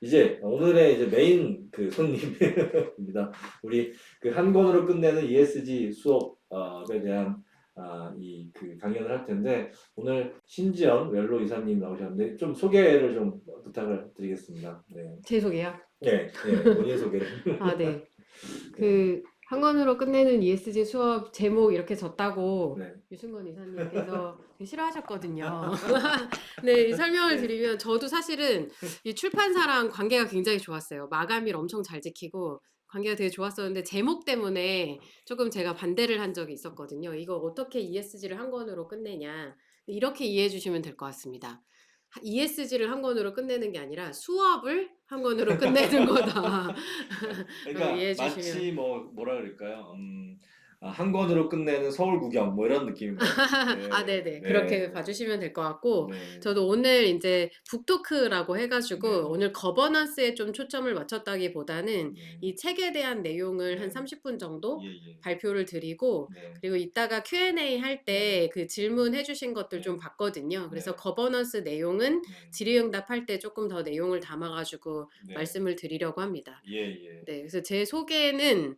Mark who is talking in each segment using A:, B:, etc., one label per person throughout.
A: 이제 오늘의 이제 메인 그 손님입니다. 우리 그 한 권으로 끝내는 ESG 수업에 대한 이 그 강연을 할 텐데 오늘 신지연 웰로 이사님 나오셨는데 좀 소개를 좀 부탁을 드리겠습니다. 네,
B: 제 소개요?
A: 네, 본인 소개를.
B: 아, 네.
A: 네,
B: 한 권으로 끝내는 ESG 수업 제목 이렇게 졌다고
A: 네,
B: 유승건 이사님께서 되게 싫어하셨거든요. 네, 이 설명을
A: 네,
B: 드리면 저도 사실은 이 출판사랑 관계가 굉장히 좋았어요. 마감일 엄청 잘 지키고 관계가 되게 좋았었는데 제목 때문에 조금 제가 반대를 한 적이 있었거든요. 이거 어떻게 ESG를 한 권으로 끝내냐. 이렇게 이해해 주시면 될 것 같습니다. ESG를 한 권으로 끝내는 게 아니라 수업을 한 권으로 끝내는 거다.
A: 그러니까
B: 이해해 주시면.
A: 마치 뭐라 그럴까요? 한 권으로 끝내는 서울 구경 뭐 이런 느낌인 것 같아요.
B: 아,
A: 네,
B: 네네. 그렇게
A: 네,
B: 봐주시면 될 것 같고,
A: 네,
B: 저도 오늘 이제 북토크라고 해가지고,
A: 네,
B: 오늘 거버넌스에 좀 초점을 맞췄다기보다는
A: 네,
B: 이 책에 대한 내용을 한
A: 네,
B: 30분 정도
A: 예, 예,
B: 발표를 드리고,
A: 네,
B: 그리고 이따가 Q&A 할
A: 네,
B: 때 그 질문해 주신 것들 좀
A: 네,
B: 봤거든요. 그래서
A: 네,
B: 거버넌스 내용은
A: 네,
B: 질의응답 할 때 조금 더 내용을 담아가지고
A: 네,
B: 말씀을 드리려고 합니다.
A: 예, 예,
B: 네, 그래서 제 소개는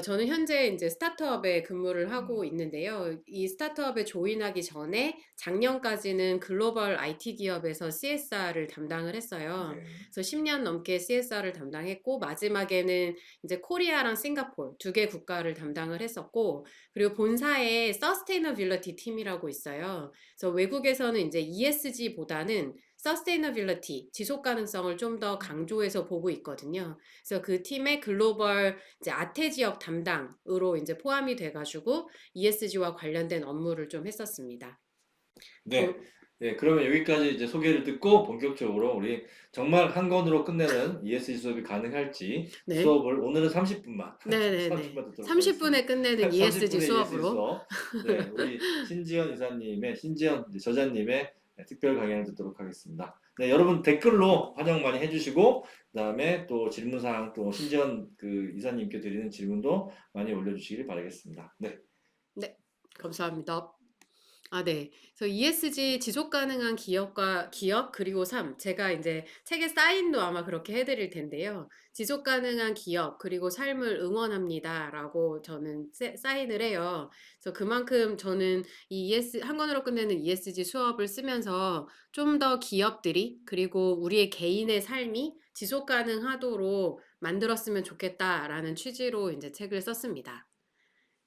B: 저는 현재 이제 스타트업에 근무를 하고
A: 음,
B: 있는데요. 이 스타트업에 조인하기 전에 작년까지는 글로벌 IT 기업에서 CSR을 담당을 했어요.
A: 네,
B: 그래서 10년 넘게 CSR을 담당했고 마지막에는 이제 코리아랑 싱가포르 두 개 국가를 담당을 했었고 그리고 본사에 서스테이너빌리티 팀이라고 있어요. 그래서 외국에서는 이제 ESG보다는 서스테이너빌리티, 지속 가능성을 좀 더 강조해서 보고 있거든요. 그래서 그 팀의 글로벌 이제 아태 지역 담당으로 이제 포함이 돼가지고 ESG와 관련된 업무를 좀 했었습니다.
A: 네, 네, 그러면 여기까지 이제 소개를 듣고 본격적으로 우리 정말 한 권으로 끝내는 ESG 수업이 가능할지
B: 네.
A: 수업을 오늘은 30분만,
B: 네네네.
A: 30분만 듣도록 하겠습니다.
B: 30분에 끝내는 ESG
A: 30분의 ESG
B: 수업으로.
A: 수업. 네, 우리 신지연 이제 저자님의 특별 강연을 듣도록 하겠습니다. 네, 여러분 댓글로 환영 많이 해주시고, 그다음에 또 질문사항 또 신지연 그 이사님께 드리는 질문도 많이 올려주시길 바라겠습니다. 네,
B: 네. 감사합니다. 아, 네. 그래서 ESG 지속 가능한 기업과 기업 그리고 삶. 제가 이제 책에 사인도 아마 그렇게 해드릴 텐데요. 지속 가능한 기업 그리고 삶을 응원합니다라고 저는 사인을 해요. 그래서 그만큼 저는 이 한 권으로 끝내는 ESG 수업을 쓰면서 좀 더 기업들이 그리고 우리의 개인의 삶이 지속 가능하도록 만들었으면 좋겠다라는 취지로 이제 책을 썼습니다.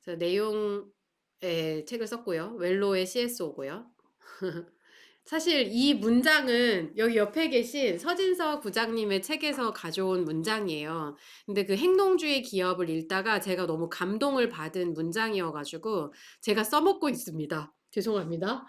B: 그래서 내용의 책을 썼고요. 웰로의 CSO고요. 사실 이 문장은 여기 옆에 계신 서진서 부장님의 책에서 가져온 문장이에요. 근데 그 행동주의 기업을 읽다가 제가 너무 감동을 받은 문장이어가지고 제가 써먹고 있습니다. 죄송합니다.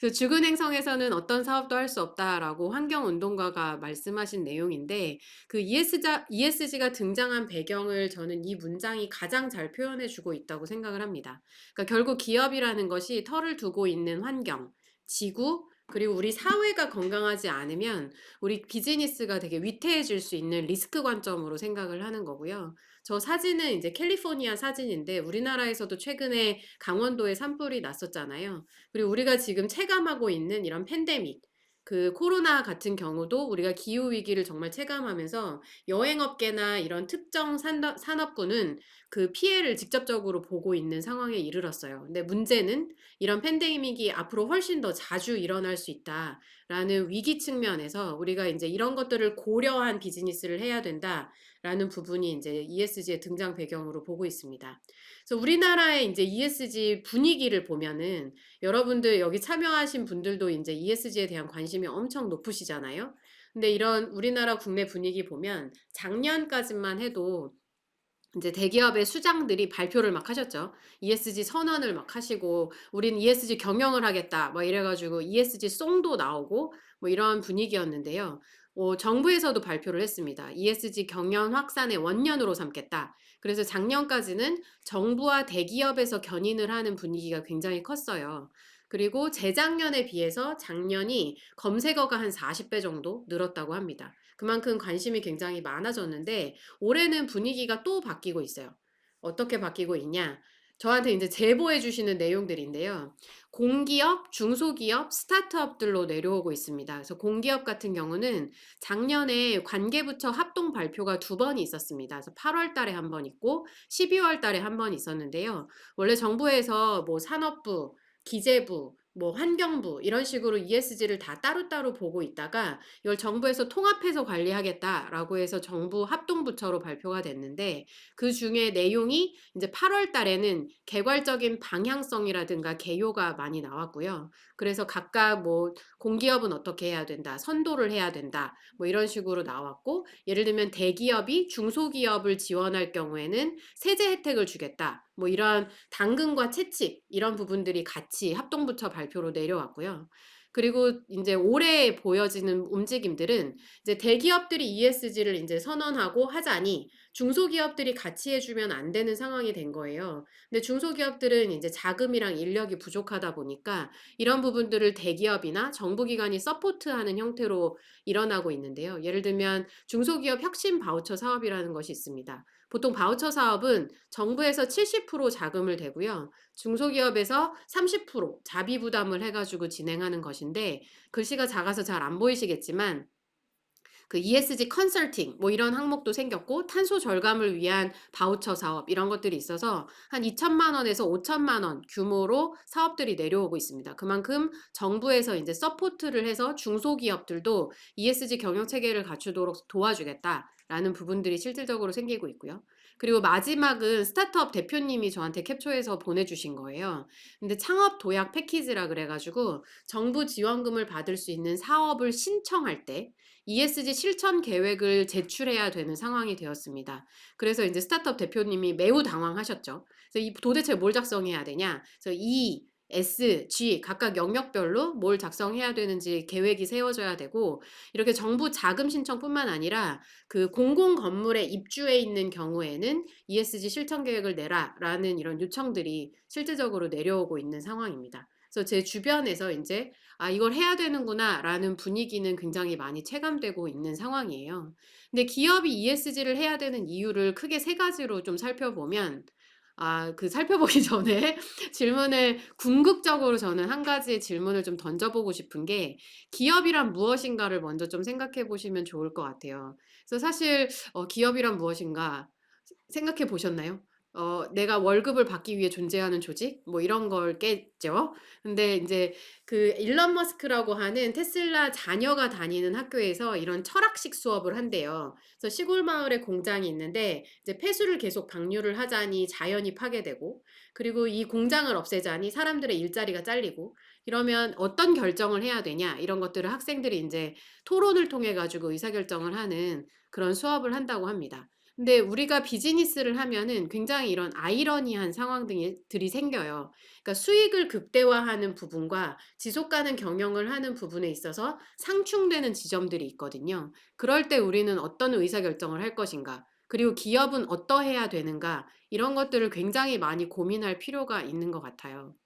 B: 그래서 죽은 행성에서는 어떤 사업도 할 수 없다라고 환경운동가가 말씀하신 내용인데 그 ESG가 등장한 배경을 저는 이 문장이 가장 잘 표현해주고 있다고 생각을 합니다. 그러니까 결국 기업이라는 것이 털을 두고 있는 환경, 지구, 그리고 우리 사회가 건강하지 않으면 우리 비즈니스가 되게 위태해질 수 있는 리스크 관점으로 생각을 하는 거고요. 저 사진은 이제 캘리포니아 사진인데 우리나라에서도 최근에 강원도에 산불이 났었잖아요. 그리고 우리가 지금 체감하고 있는 이런 팬데믹, 그 코로나 같은 경우도 우리가 기후 위기를 정말 체감하면서 여행업계나 이런 특정 산업군은 그 피해를 직접적으로 보고 있는 상황에 이르렀어요. 근데 문제는 이런 팬데믹이 앞으로 훨씬 더 자주 일어날 수 있다라는 위기 측면에서 우리가 이제 이런 것들을 고려한 비즈니스를 해야 된다라는 부분이 이제 ESG의 등장 배경으로 보고 있습니다. 그래서 우리나라의 이제 ESG 분위기를 보면은 여러분들 여기 참여하신 분들도 이제 ESG에 대한 관심이 엄청 높으시잖아요. 근데 이런 우리나라 국내 분위기 보면 작년까지만 해도 이제 대기업의 수장들이 발표를 막 하셨죠. ESG 선언을 막 하시고, 우린 ESG 경영을 하겠다. 뭐 이래가지고 ESG 송도 나오고, 뭐 이런 분위기였는데요. 정부에서도 발표를 했습니다. ESG 경영 확산의 원년으로 삼겠다. 그래서 작년까지는 정부와 대기업에서 견인을 하는 분위기가 굉장히 컸어요. 그리고 재작년에 비해서 작년이 검색어가 한 40배 정도 늘었다고 합니다. 그만큼 관심이 굉장히 많아졌는데, 올해는 분위기가 또 바뀌고 있어요. 어떻게 바뀌고 있냐? 저한테 이제 제보해 주시는 내용들인데요. 공기업, 중소기업, 스타트업들로 내려오고 있습니다. 그래서 공기업 같은 경우는 작년에 관계부처 합동 발표가 두 번이 있었습니다. 그래서 8월 달에 한 번 있고 12월 달에 한 번 있었는데요. 원래 정부에서 뭐 산업부, 기재부, 뭐 환경부 이런 식으로 ESG를 다 따로따로 보고 있다가 이걸 정부에서 통합해서 관리하겠다라고 해서 정부 합동부처로 발표가 됐는데 그중에 내용이 이제 8월 달에는 개괄적인 방향성이라든가 개요가 많이 나왔고요. 그래서 각각 뭐 공기업은 어떻게 해야 된다, 선도를 해야 된다, 뭐 이런 식으로 나왔고, 예를 들면 대기업이 중소기업을 지원할 경우에는 세제 혜택을 주겠다. 뭐 이런 당근과 채찍 이런 부분들이 같이 합동부처 발표로 내려왔고요. 그리고 이제 올해 보여지는 움직임들은 이제 대기업들이 ESG를 이제 선언하고 하자니 중소기업들이 같이 해주면 안 되는 상황이 된 거예요. 근데 중소기업들은 이제 자금이랑 인력이 부족하다 보니까 이런 부분들을 대기업이나 정부기관이 서포트하는 형태로 일어나고 있는데요. 예를 들면 중소기업 혁신 바우처 사업이라는 것이 있습니다. 보통 바우처 사업은 정부에서 70% 자금을 대고요. 중소기업에서 30% 자비 부담을 해가지고 진행하는 것인데 글씨가 작아서 잘 안 보이시겠지만 그 ESG 컨설팅 뭐 이런 항목도 생겼고 탄소 절감을 위한 바우처 사업 이런 것들이 있어서 한 2천만 원에서 5천만 원 규모로 사업들이 내려오고 있습니다. 그만큼 정부에서 이제 서포트를 해서 중소기업들도 ESG 경영 체계를 갖추도록 도와주겠다라는 부분들이 실질적으로 생기고 있고요. 그리고 마지막은 스타트업 대표님이 저한테 캡처해서 보내주신 거예요. 근데 창업 도약 패키지라 그래가지고 정부 지원금을 받을 수 있는 사업을 신청할 때 ESG 실천 계획을 제출해야 되는 상황이 되었습니다. 그래서 이제 스타트업 대표님이 매우 당황하셨죠. 그래서 이 도대체 뭘 작성해야 되냐? 그래서 E, S, G 각각 영역별로 뭘 작성해야 되는지 계획이 세워져야 되고 이렇게 정부 자금 신청뿐만 아니라 그 공공 건물에 입주해 있는 경우에는 ESG 실천 계획을 내라라는 이런 요청들이 실질적으로 내려오고 있는 상황입니다. 그래서 제 주변에서 이제 이걸 해야 되는구나라는 분위기는 굉장히 많이 체감되고 있는 상황이에요. 근데 기업이 ESG를 해야 되는 이유를 크게 세 가지로 좀 살펴보면 그 살펴보기 전에 질문을 궁극적으로 저는 한 가지 질문을 좀 던져보고 싶은 게 기업이란 무엇인가를 먼저 좀 생각해 보시면 좋을 것 같아요. 그래서 사실 기업이란 무엇인가 생각해 보셨나요? 내가 월급을 받기 위해 존재하는 조직? 뭐 이런 걸겠죠. 근데 인제 그 일론 머스크라고 하는 테슬라 자녀가 다니는 학교에서 이런 철학식 수업을 한대요. 그래서 시골 마을에 공장이 있는데 이제 폐수를 계속 방류를 하자니 자연이 파괴되고 그리고 이 공장을 없애자니 사람들의 일자리가 잘리고 이러면 어떤 결정을 해야 되냐 이런 것들을 학생들이 인제 토론을 통해 가지고 의사결정을 하는 그런 수업을 한다고 합니다. 근데 우리가 비즈니스를 하면은 굉장히 이런 아이러니한 상황들이 생겨요. 그러니까 수익을 극대화하는 부분과 지속 가능 경영을 하는 부분에 있어서 상충되는 지점들이 있거든요. 그럴 때 우리는 어떤 의사결정을 할 것인가? 그리고 기업은 어떠해야 되는가? 이런 것들을 굉장히 많이 고민할 필요가 있는 것 같아요.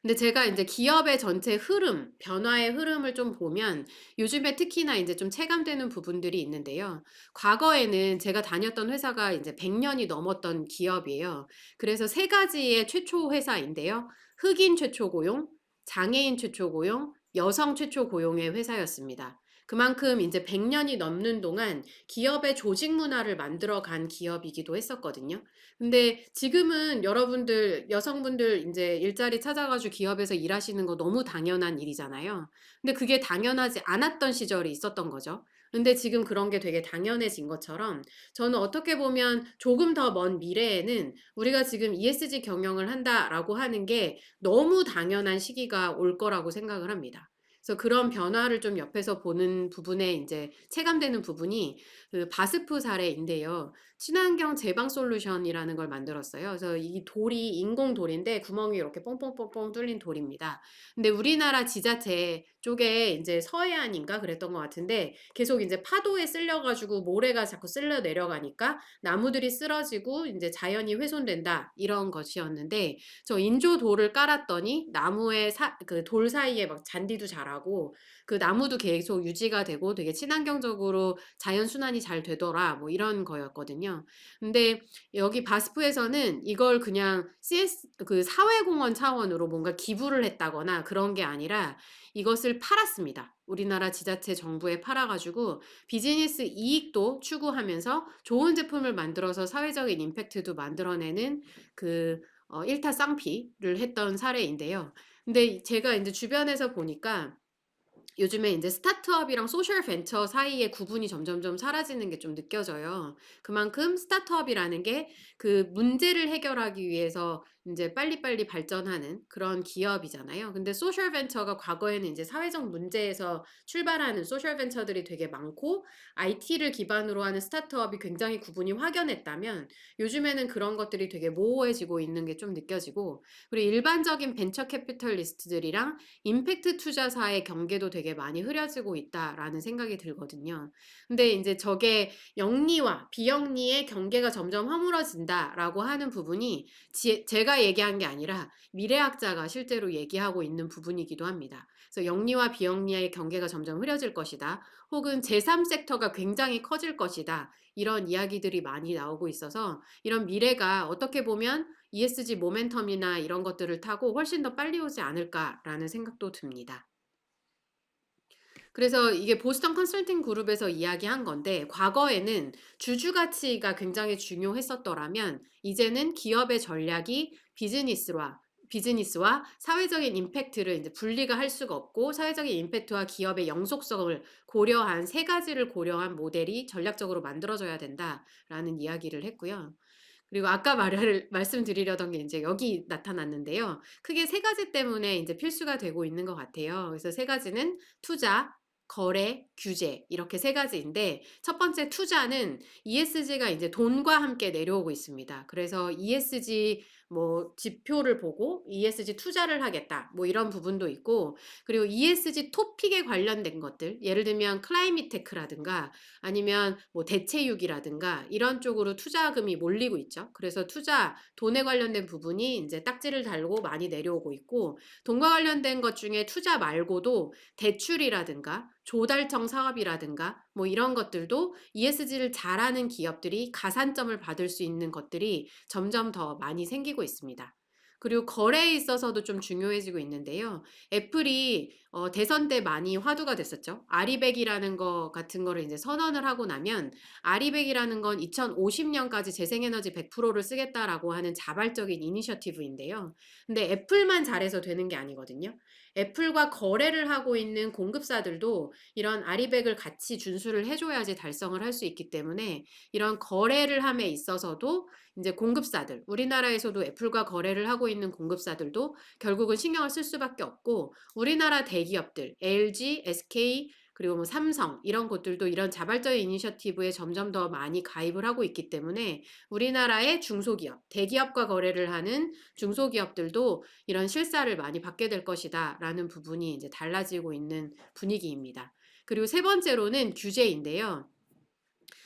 B: 근데 제가 인제 기업의 전체 흐름, 변화의 흐름을 좀 보면 요즘에 특히나 인제 좀 체감되는 부분들이 있는데요. 과거에는 제가 다녔던 회사가 인제 100 년이 넘었던 기업이에요. 그래서 세 가지의 최초 회사인데요. 흑인 최초 고용, 장애인 최초 고용, 여성 최초 고용의 회사였습니다. 그만큼 인제 100 년이 넘는 동안 기업의 조직 문화를 만들어 간 기업이기도 했었거든요. 근데 지금은 여러분들 여성분들 인제 일자리 찾아 가지고 기업에서 일하시는 거 너무 당연한 일이잖아요. 근데 그게 당연하지 않았던 시절이 있었던 거죠. 근데 지금 그런 게 되게 당연해진 것처럼 저는 어떻게 보면 조금 더 먼 미래에는 우리가 지금 'ESG 경영을 한다.'라고 하는 게 너무 당연한 시기가 올 거라고 생각을 합니다. 그래서 그런 변화를 좀 옆에서 보는 부분에 인제 체감되는 부분이 그 바스프 사례인데요. 친환경 제방 솔루션이라는 걸 만들었어요. 그래서 이 돌이 인공 돌인데 구멍이 이렇게 뽕뽕뽕뽕 뚫린 돌입니다. 근데 우리나라 지자체 쪽에 인제 서해안인가 그랬던 것 같은데 계속 인제 파도에 쓸려 가지고 모래가 자꾸 쓸려 내려가니까 나무들이 쓰러지고 인제 자연이 훼손된다 이런 것이었는데 저 인조 돌을 깔았더니 나무의 그 돌 사이에 막 잔디도 자라고 그 나무도 계속 유지가 되고 되게 친환경적으로 자연 순환이 잘 되더라 뭐 이런 거였거든요. 있거든요. 근데 여기 바스프에서는 이걸 그냥 그 사회공헌 차원으로 뭔가 기부를 했다거나 그런 게 아니라 이것을 팔았습니다. 우리나라 지자체 정부에 팔아 가지고 비즈니스 이익도 추구하면서 좋은 제품을 만들어서 사회적인 임팩트도 만들어내는 그 일타쌍피를 했던 사례인데요. 근데 제가 인제 주변에서 보니까 요즘에 인제 스타트업이랑 소셜 벤처 사이의 구분이 점점점 사라지는 게 좀 느껴져요. 그만큼 스타트업이라는 게 그 문제를 해결하기 위해서 인제 빨리빨리 발전하는 그런 기업이잖아요. 근데 소셜 벤처가 과거에는 인제 사회적 문제에서 출발하는 소셜 벤처들이 되게 많고 IT를 기반으로 하는 스타트업이 굉장히 구분이 확연했다면 요즘에는 그런 것들이 되게 모호해지고 있는 게 좀 느껴지고, 그리고 일반적인 벤처 캐피털리스트들이랑 임팩트 투자사의 경계도 되게 많이 흐려지고 있다라는 생각이 들거든요. 근데 인제 저게 영리와 비영리의 경계가 점점 허물어진다라고 하는 부분이 제가 얘기한 게 아니라 미래학자가 실제로 얘기하고 있는 부분이기도 합니다. 그래서 영리와 비영리의 경계가 점점 흐려질 것이다. 혹은 제3 섹터가 굉장히 커질 것이다. 이런 이야기들이 많이 나오고 있어서 이런 미래가 어떻게 보면 ESG 모멘텀이나 이런 것들을 타고 훨씬 더 빨리 오지 않을까라는 생각도 듭니다. 그래서 이게 보스턴 컨설팅 그룹에서 이야기한 건데, 과거에는 주주 가치가 굉장히 중요했었더라면 이제는 기업의 전략이 비즈니스와 사회적인 임팩트를 이제 분리가 할 수가 없고, 사회적인 임팩트와 기업의 영속성을 고려한 세 가지를 고려한 모델이 전략적으로 만들어져야 된다라는 이야기를 했고요. 그리고 아까 말씀드리려던 게 인제 여기 나타났는데요. 크게 세 가지 때문에 인제 필수가 되고 있는 것 같아요. 그래서 세 가지는 투자, 거래, 규제, 이렇게 세 가지인데, 첫 번째 투자는 ESG가 인제 돈과 함께 내려오고 있습니다. 그래서 ESG 뭐 지표를 보고 'ESG 투자를 하겠다.' 뭐 이런 부분도 있고, 그리고 ESG 토픽에 관련된 것들, 예를 들면 클라이밋 테크라든가 아니면 뭐 대체육이라든가 이런 쪽으로 투자금이 몰리고 있죠. 그래서 돈에 관련된 부분이 인제 딱지를 달고 많이 내려오고 있고, 돈과 관련된 것 중에 투자 말고도 대출이라든가 조달청 사업이라든가 뭐 이런 것들도 ESG를 잘하는 기업들이 가산점을 받을 수 있는 것들이 점점 더 많이 생기고 있습니다. 그리고 거래에 있어서도 좀 중요해지고 있는데요. 애플이 대선 때 많이 화두가 됐었죠. 아리백이라는 거 같은 거를 인제 선언을 하고 나면, 아리백이라는 건 2050년까지 재생에너지 100%를 쓰겠다라고 하는 자발적인 이니셔티브인데요. 근데 애플만 잘해서 되는 게 아니거든요. 애플과 거래를 하고 있는 공급사들도 이런 아리백을 같이 준수를 해 줘야지 달성을 할 수 있기 때문에, 이런 거래를 함에 있어서도 인제 공급사들, 우리나라에서도 애플과 거래를 하고 있는 공급사들도 결국은 신경을 쓸 수밖에 없고, 우리나라 대기업들 LG, SK 그리고 뭐 삼성 이런 곳들도 이런 자발적인 이니셔티브에 점점 더 많이 가입을 하고 있기 때문에, 우리나라의 중소기업, 대기업과 거래를 하는 중소기업들도 이런 실사를 많이 받게 될 것이다라는 부분이 이제 달라지고 있는 분위기입니다. 그리고 세 번째로는 규제인데요.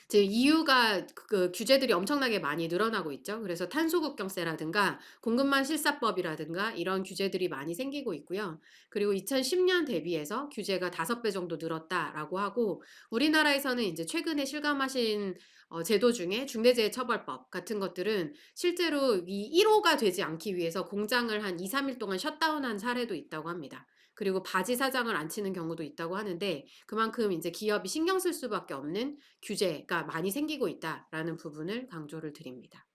B: 이제 EU가 그 규제들이 엄청나게 많이 늘어나고 있죠. 그래서 탄소국경세라든가 공급망 실사법이라든가 이런 규제들이 많이 생기고 있고요. 그리고 2010년 대비해서 규제가 5배 정도 늘었다라고 하고, 우리나라에서는 이제 최근에 실감하신 제도 중에 중대재해처벌법 같은 것들은 실제로 이 1호가 되지 않기 위해서 공장을 한 2-3일 동안 셧다운한 사례도 있다고 합니다. 그리고 바지 사장을 안 치는 경우도 있다고 하는데, 그만큼 인제 기업이 신경 쓸 수밖에 없는 규제가 많이 생기고 있다라는 부분을 강조를 드립니다.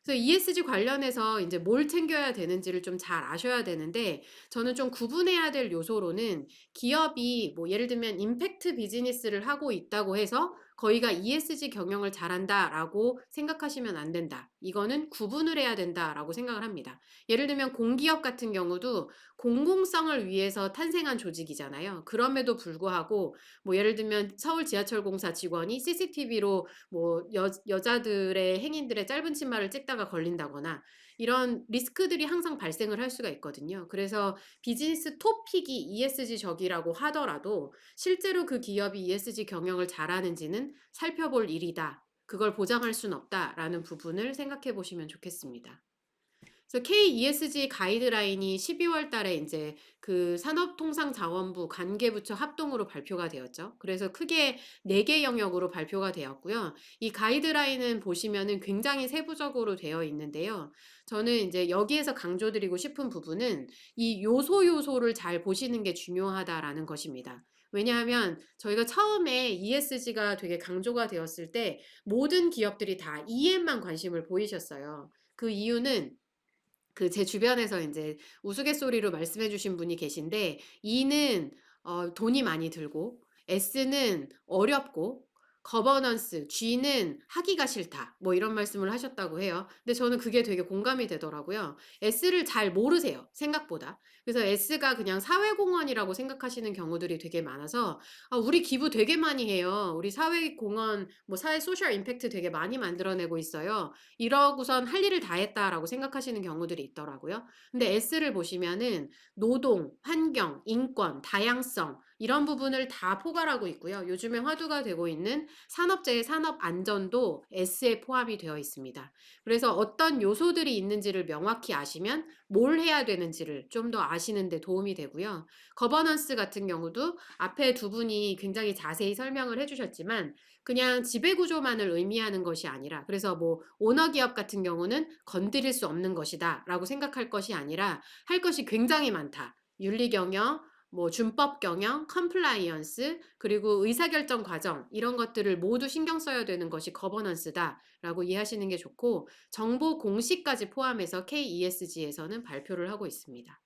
B: 그래서 ESG 관련해서 인제 뭘 챙겨야 되는지를 좀 잘 아셔야 되는데, 저는 좀 구분해야 될 요소로는, 기업이 뭐 예를 들면 임팩트 비즈니스를 하고 있다고 해서 거기가 'ESG 경영을 잘한다.'라고 생각하시면 안 된다. 이거는 구분을 해야 된다라고 생각을 합니다. 예를 들면 공기업 같은 경우도 공공성을 위해서 탄생한 조직이잖아요. 그럼에도 불구하고 뭐 예를 들면 서울 지하철공사 직원이 CCTV로 뭐 여자들의 행인들의 짧은 치마를 찍다가 걸린다거나 이런 리스크들이 항상 발생을 할 수가 있거든요. 그래서 비즈니스 토픽이 ESG적이라고 하더라도 실제로 그 기업이 ESG 경영을 잘하는지는 살펴볼 일이다. 그걸 보장할 수는 없다라는 부분을 생각해 보시면 좋겠습니다. 그래서 KESG 가이드라인이 12월 달에 인제 그 산업통상자원부 관계부처 합동으로 발표가 되었죠. 그래서 크게 4개 영역으로 발표가 되었고요. 이 가이드라인은 보시면은 굉장히 세부적으로 되어 있는데요. 저는 인제 여기에서 강조드리고 싶은 부분은 이 요소를 잘 보시는 게 중요하다라는 것입니다. 왜냐하면 저희가 처음에 ESG가 되게 강조가 되었을 때 모든 기업들이 다 E에만 관심을 보이셨어요. 그 이유는 그 제 주변에서 인제 우스갯소리로 말씀해 주신 분이 계신데 E는 돈이 많이 들고 S는 어렵고 거버넌스, G는 하기가 싫다. 뭐 이런 말씀을 하셨다고 해요. 근데 저는 그게 되게 공감이 되더라고요. S를 잘 모르세요, 생각보다. 그래서 S가 그냥 사회공헌이라고 생각하시는 경우들이 되게 많아서 "아 우리 기부 되게 많이 해요. 우리 사회공헌 뭐 사회 소셜 임팩트 되게 많이 만들어내고 있어요. 이러고선 '할 일을 다 했다.'라고 생각하시는 경우들이 있더라고요. 근데 S를 보시면은 노동, 환경, 인권, 다양성 이런 부분을 다 포괄하고 있고요. 요즘에 화두가 되고 있는 산업재해 산업 안전도 S에 포함이 되어 있습니다. 그래서 어떤 요소들이 있는지를 명확히 아시면 뭘 해야 되는지를 좀 더 아시는 데 도움이 되고요. 거버넌스 같은 경우도 앞에 두 분이 굉장히 자세히 설명을 해 주셨지만 그냥 지배 구조만을 의미하는 것이 아니라 그래서 뭐 오너 기업 같은 경우는 '건드릴 수 없는 것이다.'라고 생각할 것이 아니라 할 것이 굉장히 많다. 윤리 경영, 뭐 준법 경영, 컴플라이언스 그리고 의사결정 과정 이런 것들을 모두 신경 써야 되는 것이 거버넌스다라고 이해하시는 게 좋고 정보 공시까지 포함해서 KESG에서는 발표를 하고 있습니다.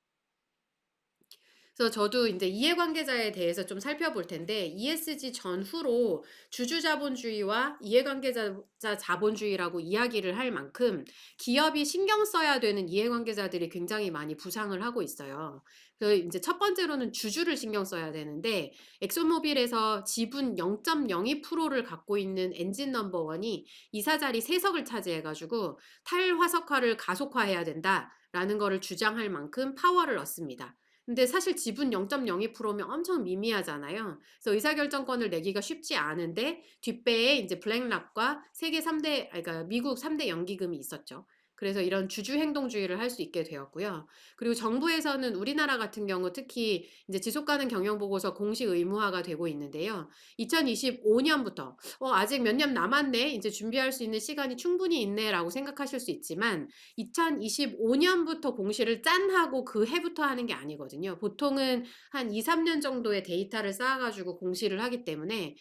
B: 그래서 저도 인제 이해관계자에 대해서 좀 살펴볼 텐데 ESG 전후로 주주자본주의와 이해관계자 자본주의라고 이야기를 할 만큼 기업이 신경 써야 되는 이해관계자들이 굉장히 많이 부상을 하고 있어요. 그 인제 첫 번째로는 주주를 신경 써야 되는데 엑소모빌에서 지분 0.02%를 갖고 있는 엔진 넘버 원이 이사 자리 3 석을 차지해 가지고 "탈화석화를 가속화해야 된다."라는 거를 주장할 만큼 파워를 얻습니다. 근데 사실 지분 0.02%면 엄청 미미하잖아요. 그래서 의사결정권을 내기가 쉽지 않은데 뒷배에 인제 블랙락과 세계 3 대 그러니까 미국 3대 연기금이 있었죠. 그래서 이런 주주 행동주의를 할 수 있게 되었고요. 그리고 정부에서는 우리나라 같은 경우 특히 인제 지속가능 경영 보고서 공시 의무화가 되고 있는데요. 2025 년부터 '아직 몇 년 남았네. 인제 준비할 수 있는 시간이 충분히 있네.'라고 생각하실 수 있지만 2025 년부터 공시를 짠 하고 그 해부터 하는 게 아니거든요. 보통은 한 2-3년 정도의 데이터를 쌓아 가지고 공시를 하기 때문에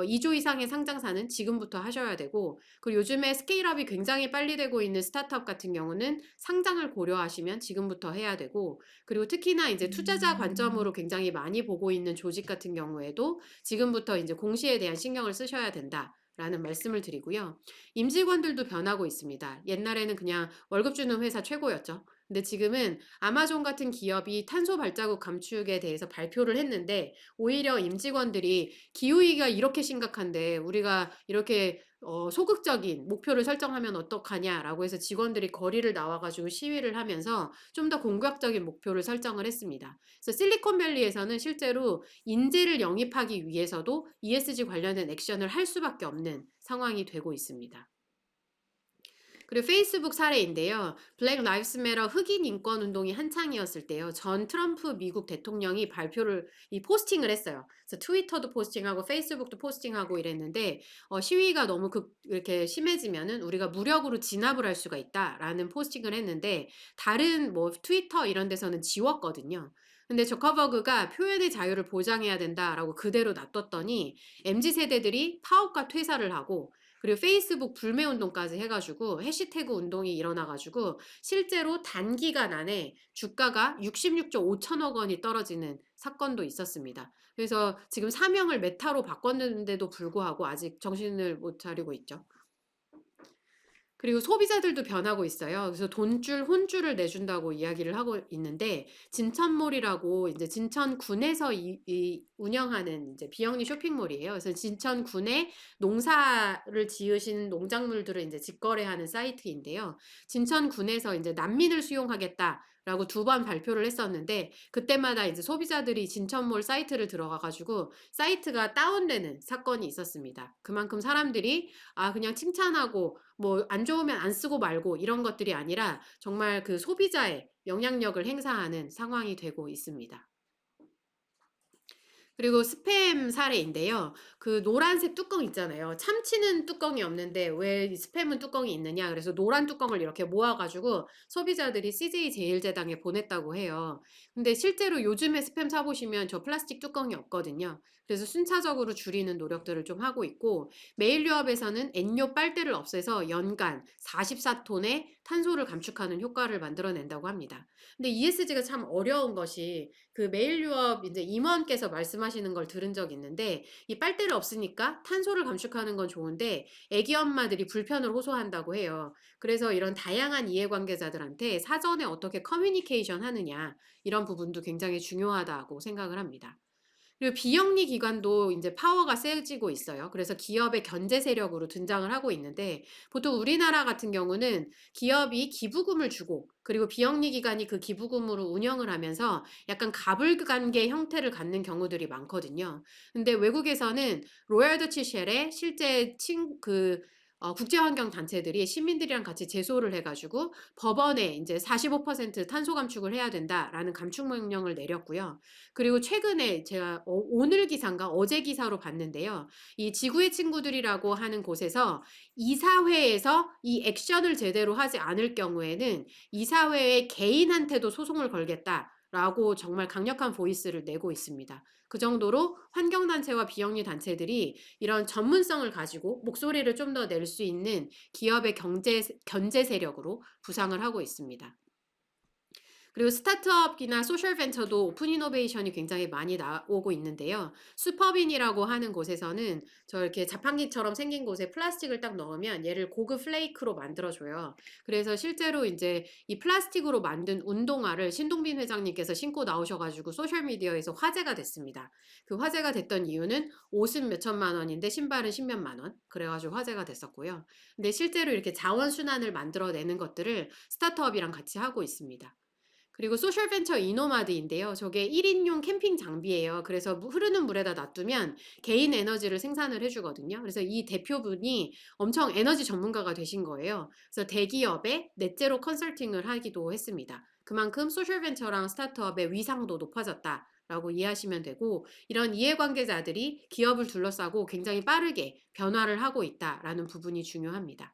B: 2조 이상의 상장사는 지금부터 하셔야 되고 그리고 요즘에 스케일업이 굉장히 빨리 되고 있는 스타트업 같은 경우는 상장을 고려하시면 지금부터 해야 되고 그리고 특히나 이제 투자자 관점으로 굉장히 많이 보고 있는 조직 같은 경우에도 지금부터 인제 공시에 대한 신경을 쓰셔야 된다라는 말씀을 드리고요. 임직원들도 변하고 있습니다. 옛날에는 그냥 월급 주는 회사 최고였죠. 근데 지금은 아마존 같은 기업이 탄소 발자국 감축에 대해서 발표를 했는데 오히려 임직원들이 "기후위기가 이렇게 심각한데 우리가 이렇게 소극적인 목표를 설정하면 어떡하냐."라고 해서 직원들이 거리를 나와 가지고 시위를 하면서 좀 더 공격적인 목표를 설정을 했습니다. 그래서 실리콘밸리에서는 실제로 인재를 영입하기 위해서도 ESG 관련된 액션을 할 수밖에 없는 상황이 되고 있습니다. 그리고 페이스북 사례인데요. 블랙 라이브스 매터 흑인 인권 운동이 한창이었을 때요. 전 트럼프 미국 대통령이 발표를 포스팅을 했어요. 그래서 트위터도 포스팅하고 페이스북도 포스팅하고 이랬는데 시위가 너무 이렇게 심해지면은 "우리가 무력으로 진압을 할 수가 있다."라는 포스팅을 했는데 다른 뭐 트위터 이런 데서는 지웠거든요. 근데 저커버그가 "표현의 자유를 보장해야 된다."라고 그대로 놔뒀더니 MZ 세대들이 파업과 퇴사를 하고 그리고 페이스북 불매 운동까지 해 가지고 해시태그 운동이 일어나 가지고 실제로 단기간 안에 주가가 66조 5천억 원이 떨어지는 사건도 있었습니다. 그래서 지금 사명을 메타로 바꿨는데도 불구하고 아직 정신을 못 차리고 있죠. 그리고 소비자들도 변하고 있어요. 그래서 돈줄 혼줄을 내준다고 이야기를 하고 있는데 진천몰이라고 인제 진천군에서 운영하는 인제 비영리 쇼핑몰이에요. 그래서 진천군에 농사를 지으신 농작물들을 인제 직거래하는 사이트인데요. 진천군에서 인제 "난민을 수용하겠다."라고 2번 발표를 했었는데 그때마다 이제 소비자들이 진천몰 사이트를 들어가 가지고 사이트가 다운되는 사건이 있었습니다. 그만큼 사람들이 그냥 칭찬하고 뭐 안 좋으면 안 쓰고 말고 이런 것들이 아니라 정말 그 소비자의 영향력을 행사하는 상황이 되고 있습니다. 그리고 스팸 사례인데요. 그 노란색 뚜껑 있잖아요. 참치는 뚜껑이 없는데 왜 이 스팸은 뚜껑이 있느냐. 그래서 노란 뚜껑을 이렇게 모아 가지고 소비자들이 CJ 제일제당에 보냈다고 해요. 근데 실제로 요즘에 스팸 사 보시면 저 플라스틱 뚜껑이 없거든요. 그래서 순차적으로 줄이는 노력들을 좀 하고 있고, 메일 유업에서는 N료 빨대를 없애서 연간 44톤의 탄소를 감축하는 효과를 만들어낸다고 합니다. 근데 ESG가 참 어려운 것이, 그 메일 유업 이제 임원께서 말씀하시는 걸 들은 적이 있는데, 이 빨대를 없으니까 탄소를 감축하는 건 좋은데 애기 엄마들이 불편을 호소한다고 해요. 그래서 이런 다양한 이해관계자들한테 사전에 어떻게 커뮤니케이션 하느냐, 이런 부분도 굉장히 중요하다고 생각을 합니다. 그리고 비영리 기관도 이제 파워가 세지고 있어요. 그래서 기업의 견제 세력으로 등장을 하고 있는데, 보통 우리나라 같은 경우는 기업이 기부금을 주고 그리고 비영리 기관이 그 기부금으로 운영을 하면서 약간 가불관계 형태를 갖는 경우들이 많거든요. 근데 외국에서는 로얄 더치 쉘에 실제 국제환경 단체들이 시민들이랑 같이 제소를 해가지고 법원에 이제 45% 탄소 감축을 해야 된다라는 감축 명령을 내렸고요. 그리고 최근에 제가 오늘 기사인가 어제 기사로 봤는데요. 이 지구의 친구들이라고 하는 곳에서 이사회에서 이 액션을 제대로 하지 않을 경우에는 이사회의 개인한테도 소송을 걸겠다라고 정말 강력한 보이스를 내고 있습니다. 그 정도로 환경단체와 비영리 단체들이 이런 전문성을 가지고 목소리를 좀 더 낼 수 있는 기업의 견제 세력으로 부상을 하고 있습니다. 그리고 스타트업이나 소셜 벤처도 오픈 이노베이션이 굉장히 많이 나오고 있는데요. 슈퍼빈이라고 하는 곳에서는 저렇게 자판기처럼 생긴 곳에 플라스틱을 딱 넣으면 얘를 고급 플레이크로 만들어줘요. 그래서 실제로 이제 이 플라스틱으로 만든 운동화를 신동빈 회장님께서 신고 나오셔가지고 소셜미디어에서 화제가 됐습니다. 그 화제가 됐던 이유는 옷은 몇 천만 원인데 신발은 십몇만 원. 그래가지고 화제가 됐었고요. 근데 실제로 이렇게 자원순환을 만들어내는 것들을 스타트업이랑 같이 하고 있습니다. 그리고 소셜벤처 이노마드인데요. 저게 1인용 캠핑 장비예요. 그래서 흐르는 물에다 놔두면 개인 에너지를 생산을 해주거든요. 그래서 이 대표분이 엄청 에너지 전문가가 되신 거예요. 그래서 대기업에 넷제로 컨설팅을 하기도 했습니다. 그만큼 소셜벤처랑 스타트업의 위상도 높아졌다 라고 이해하시면 되고, 이런 이해관계자들이 기업을 둘러싸고 굉장히 빠르게 변화를 하고 있다라는 부분이 중요합니다.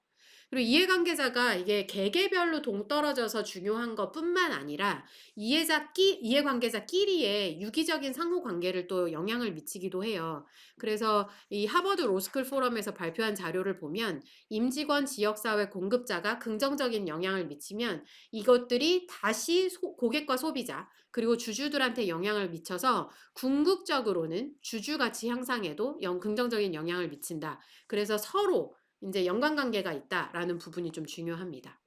B: 그리고 이해관계자가 이게 개개별로 동떨어져서 중요한 것뿐만 아니라 이해관계자끼리의 유기적인 상호관계를 또 영향을 미치기도 해요. 그래서 이 하버드 로스쿨 포럼에서 발표한 자료를 보면 임직원, 지역사회, 공급자가 긍정적인 영향을 미치면 이것들이 다시 고객과 소비자 그리고 주주들한테 영향을 미쳐서 궁극적으로는 주주 가치 향상에도 긍정적인 영향을 미친다. 그래서 서로 이제 연관관계가 있다라는 부분이 좀 중요합니다.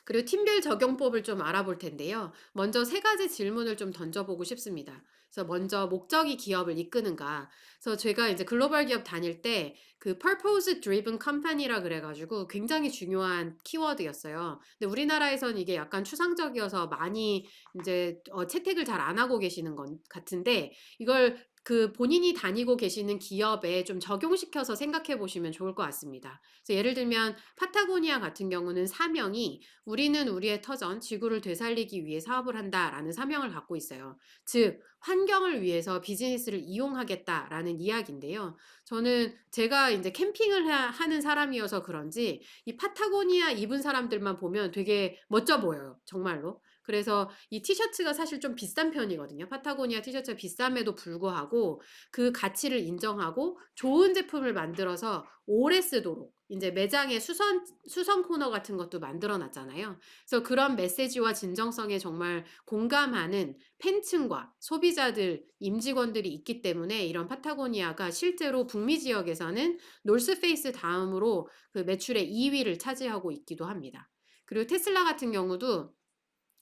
B: 그리고 팀별 적용법을 좀 알아볼 텐데요. 먼저 세 가지 질문을 좀 던져보고 싶습니다. 그래서 먼저 목적이 기업을 이끄는가. 그래서 제가 이제 글로벌 기업 다닐 때 그 purpose driven company라 그래가지고 굉장히 중요한 키워드였어요. 근데 우리나라에서는 이게 약간 추상적이어서 많이 이제 채택을 잘 안 하고 계시는 것 같은데, 이걸 그 본인이 다니고 계시는 기업에 좀 적용시켜서 생각해 보시면 좋을 것 같습니다. 그래서 예를 들면 파타고니아 같은 경우는 사명이 우리는 우리의 터전, 지구를 되살리기 위해 사업을 한다라는 사명을 갖고 있어요. 즉, 환경을 위해서 비즈니스를 이용하겠다라는 이야기인데요. 저는 제가 이제 캠핑을 하는 사람이어서 그런지 이 파타고니아 입은 사람들만 보면 되게 멋져 보여요. 정말로. 그래서 이 티셔츠가 사실 좀 비싼 편이거든요. 파타고니아 티셔츠가 비쌈에도 불구하고 그 가치를 인정하고 좋은 제품을 만들어서 오래 쓰도록 이제 매장에 수선 코너 같은 것도 만들어 놨잖아요. 그래서 그런 메시지와 진정성에 정말 공감하는 팬층과 소비자들, 임직원들이 있기 때문에 이런 파타고니아가 실제로 북미 지역에서는 노스페이스 다음으로 그 매출의 2위를 차지하고 있기도 합니다. 그리고 테슬라 같은 경우도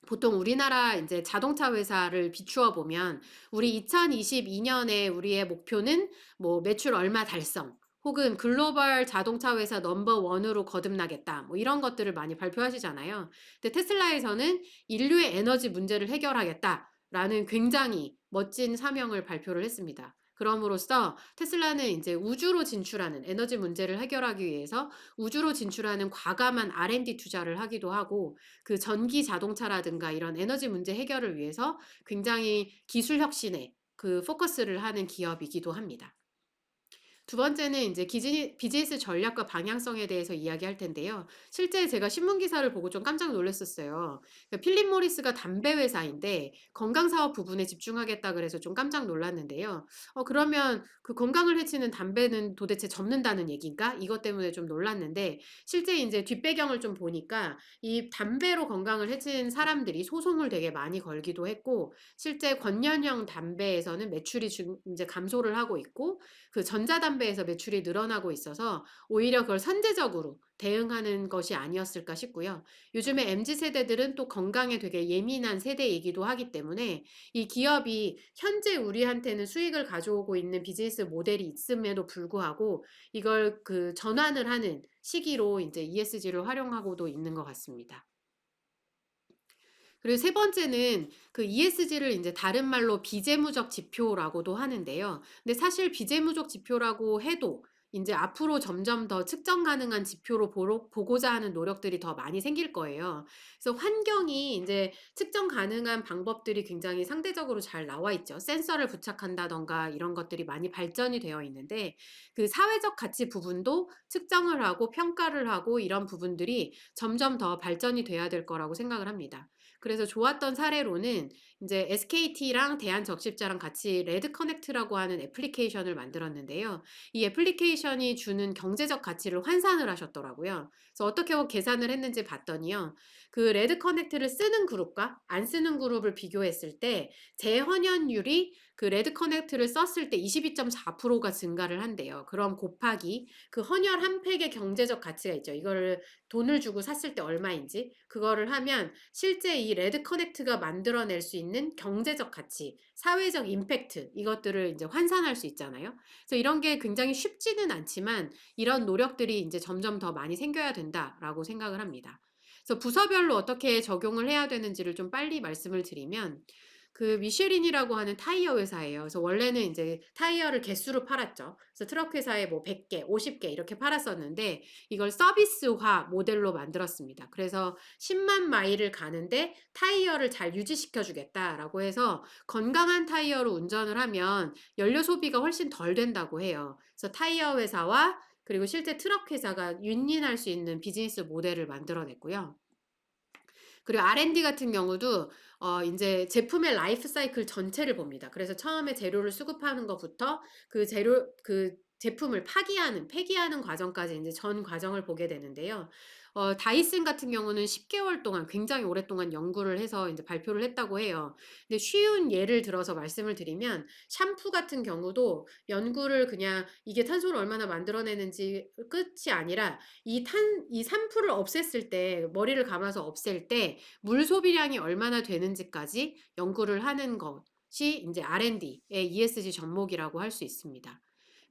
B: 보통 우리나라 이제 자동차 회사를 비추어 보면 우리 2022년에 우리의 목표는 뭐 매출 얼마 달성 혹은 글로벌 자동차 회사 넘버 원으로 거듭나겠다 뭐 이런 것들을 많이 발표하시잖아요. 근데 테슬라에서는 인류의 에너지 문제를 해결하겠다라는 굉장히 멋진 사명을 발표를 했습니다. 그럼으로써 테슬라는 이제 우주로 진출하는 에너지 문제를 해결하기 위해서 우주로 진출하는 과감한 R&D 투자를 하기도 하고 그 전기 자동차라든가 이런 에너지 문제 해결을 위해서 굉장히 기술 혁신에 그 포커스를 하는 기업이기도 합니다. 두 번째는 이제 비즈니스 전략과 방향성에 대해서 이야기할 텐데요. 실제 제가 신문 기사를 보고 좀 깜짝 놀랐었어요. 그러니까 필립 모리스가 담배 회사인데 건강 사업 부분에 집중하겠다 그래서 좀 깜짝 놀랐는데요. 그러면 그 건강을 해치는 담배는 도대체 접는다는 얘기인가? 이것 때문에 좀 놀랐는데 실제 이제 뒷배경을 좀 보니까 이 담배로 건강을 해친 사람들이 소송을 되게 많이 걸기도 했고 실제 권련형 담배에서는 매출이 이제 감소를 하고 있고 그 전자담배에서 매출이 늘어나고 있어서 오히려 그걸 선제적으로 대응하는 것이 아니었을까 싶고요. 요즘에 MZ 세대들은 또 건강에 되게 예민한 세대이기도 하기 때문에 이 기업이 현재 우리한테는 수익을 가져오고 있는 비즈니스 모델이 있음에도 불구하고 이걸 그 전환을 하는 시기로 이제 ESG를 활용하고도 있는 것 같습니다. 그리고 세 번째는 그 ESG를 이제 다른 말로 비재무적 지표라고도 하는데요. 근데 사실 비재무적 지표라고 해도 인제 앞으로 점점 더 측정 가능한 지표로 보고자 하는 노력들이 더 많이 생길 거예요. 그래서 환경이 인제 측정 가능한 방법들이 굉장히 상대적으로 잘 나와 있죠. 센서를 부착한다든가 이런 것들이 많이 발전이 되어 있는데 그 사회적 가치 부분도 측정을 하고 평가를 하고 이런 부분들이 점점 더 발전이 돼야 될 거라고 생각을 합니다. 그래서 좋았던 사례로는 인제 SKT랑 대한적십자랑 같이 레드 커넥트라고 하는 애플리케이션을 만들었는데요. 이 애플리케이션이 주는 경제적 가치를 환산을 하셨더라고요. 그래서 어떻게 계산을 했는지 봤더니요. 그 레드 커넥트를 쓰는 그룹과 안 쓰는 그룹을 비교했을 때 재환원율이 그 레드 커넥트를 썼을 때 22.4%가 증가를 한대요. 그럼 곱하기 그 헌혈 한 팩의 경제적 가치가 있죠. 이거를 돈을 주고 샀을 때 얼마인지 그거를 하면 실제 이 레드 커넥트가 만들어낼 수 있는 경제적 가치, 사회적 임팩트 이것들을 이제 환산할 수 있잖아요. 그래서 이런 게 굉장히 쉽지는 않지만 이런 노력들이 이제 점점 더 많이 생겨야 된다라고 생각을 합니다. 그래서 부서별로 어떻게 적용을 해야 되는지를 좀 빨리 말씀을 드리면 그 미쉐린이라고 하는 타이어 회사예요. 그래서 원래는 인제 타이어를 개수로 팔았죠. 그래서 트럭 회사에 뭐 100 개, 50개 이렇게 팔았었는데 이걸 서비스화 모델로 만들었습니다. 그래서 10만 마일을 가는데 타이어를 잘 유지시켜 주겠다라고 해서 건강한 타이어로 운전을 하면 연료 소비가 훨씬 덜 된다고 해요. 그래서 타이어 회사와 그리고 실제 트럭 회사가 윈윈할 수 있는 비즈니스 모델을 만들어 냈고요. 그리고 R&D 같은 경우도 인제 제품의 라이프 사이클 전체를 봅니다. 그래서 처음에 재료를 수급하는 것부터 그 제품을 폐기하는 과정까지 인제 전 과정을 보게 되는데요. 다이슨 같은 경우는 10 개월 동안 굉장히 오랫동안 연구를 해서 인제 발표를 했다고 해요. 근데 쉬운 예를 들어서 말씀을 드리면 샴푸 같은 경우도 연구를 그냥 이게 탄소를 얼마나 만들어내는지 끝이 아니라 이 산풀을 없앴을 때 머리를 감아서 없앨 때 물 소비량이 얼마나 되는지까지 연구를 하는 것이 인제 R&D의 ESG 접목이라고 할 수 있습니다.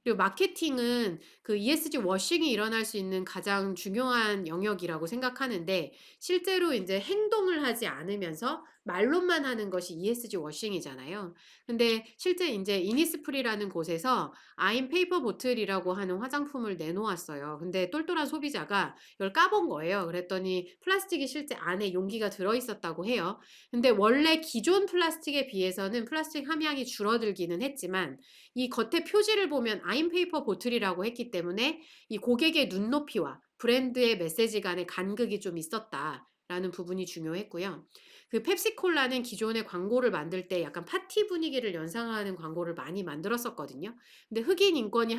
B: 그리고 마케팅은 그 ESG 워싱이 일어날 수 있는 가장 중요한 영역이라고 생각하는데 실제로 인제 행동을 하지 않으면서 말로만 하는 것이 ESG 워싱이잖아요. 근데 실제 인제 이니스프리라는 곳에서 아임 페이퍼 보틀이라고 하는 화장품을 내놓았어요. 근데 똘똘한 소비자가 이걸 까본 거예요. 그랬더니 플라스틱이 실제 안에 용기가 들어 있었다고 해요. 근데 원래 기존 플라스틱에 비해서는 플라스틱 함량이 줄어들기는 했지만 이 겉에 표지를 보면 아임 페이퍼 보틀이라고 했기 때문에 이 고객의 눈높이와 브랜드의 메시지 간의 간극이 좀 있었다라는 부분이 중요했고요. 그 펩시콜라는 기존에 광고를 만들 때 약간 파티 분위기를 연상하는 광고를 많이 만들었었거든요. 근데 흑인 인권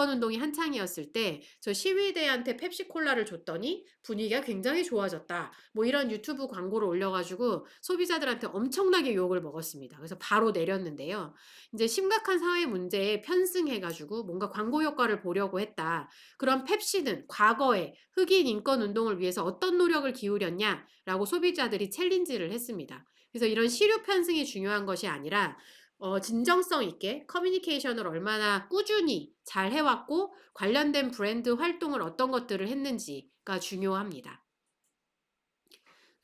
B: 운동이 한창이었을 때 저 시위대한테 펩시콜라를 줬더니 분위기가 굉장히 좋아졌다. 뭐 이런 유튜브 광고를 올려 가지고 소비자들한테 엄청나게 욕을 먹었습니다. 그래서 바로 내렸는데요. 인제 심각한 사회 문제에 편승해 가지고 뭔가 광고 효과를 보려고 했다. 그럼 펩시는 과거에 흑인 인권 운동을 위해서 어떤 노력을 기울였냐라고 소비자들이 챌린지를 했습니다. 그래서 이런 시류 편승이 중요한 것이 아니라 진정성 있게 커뮤니케이션을 얼마나 꾸준히 잘 해 왔고 관련된 브랜드 활동을 어떤 것들을 했는지가 중요합니다.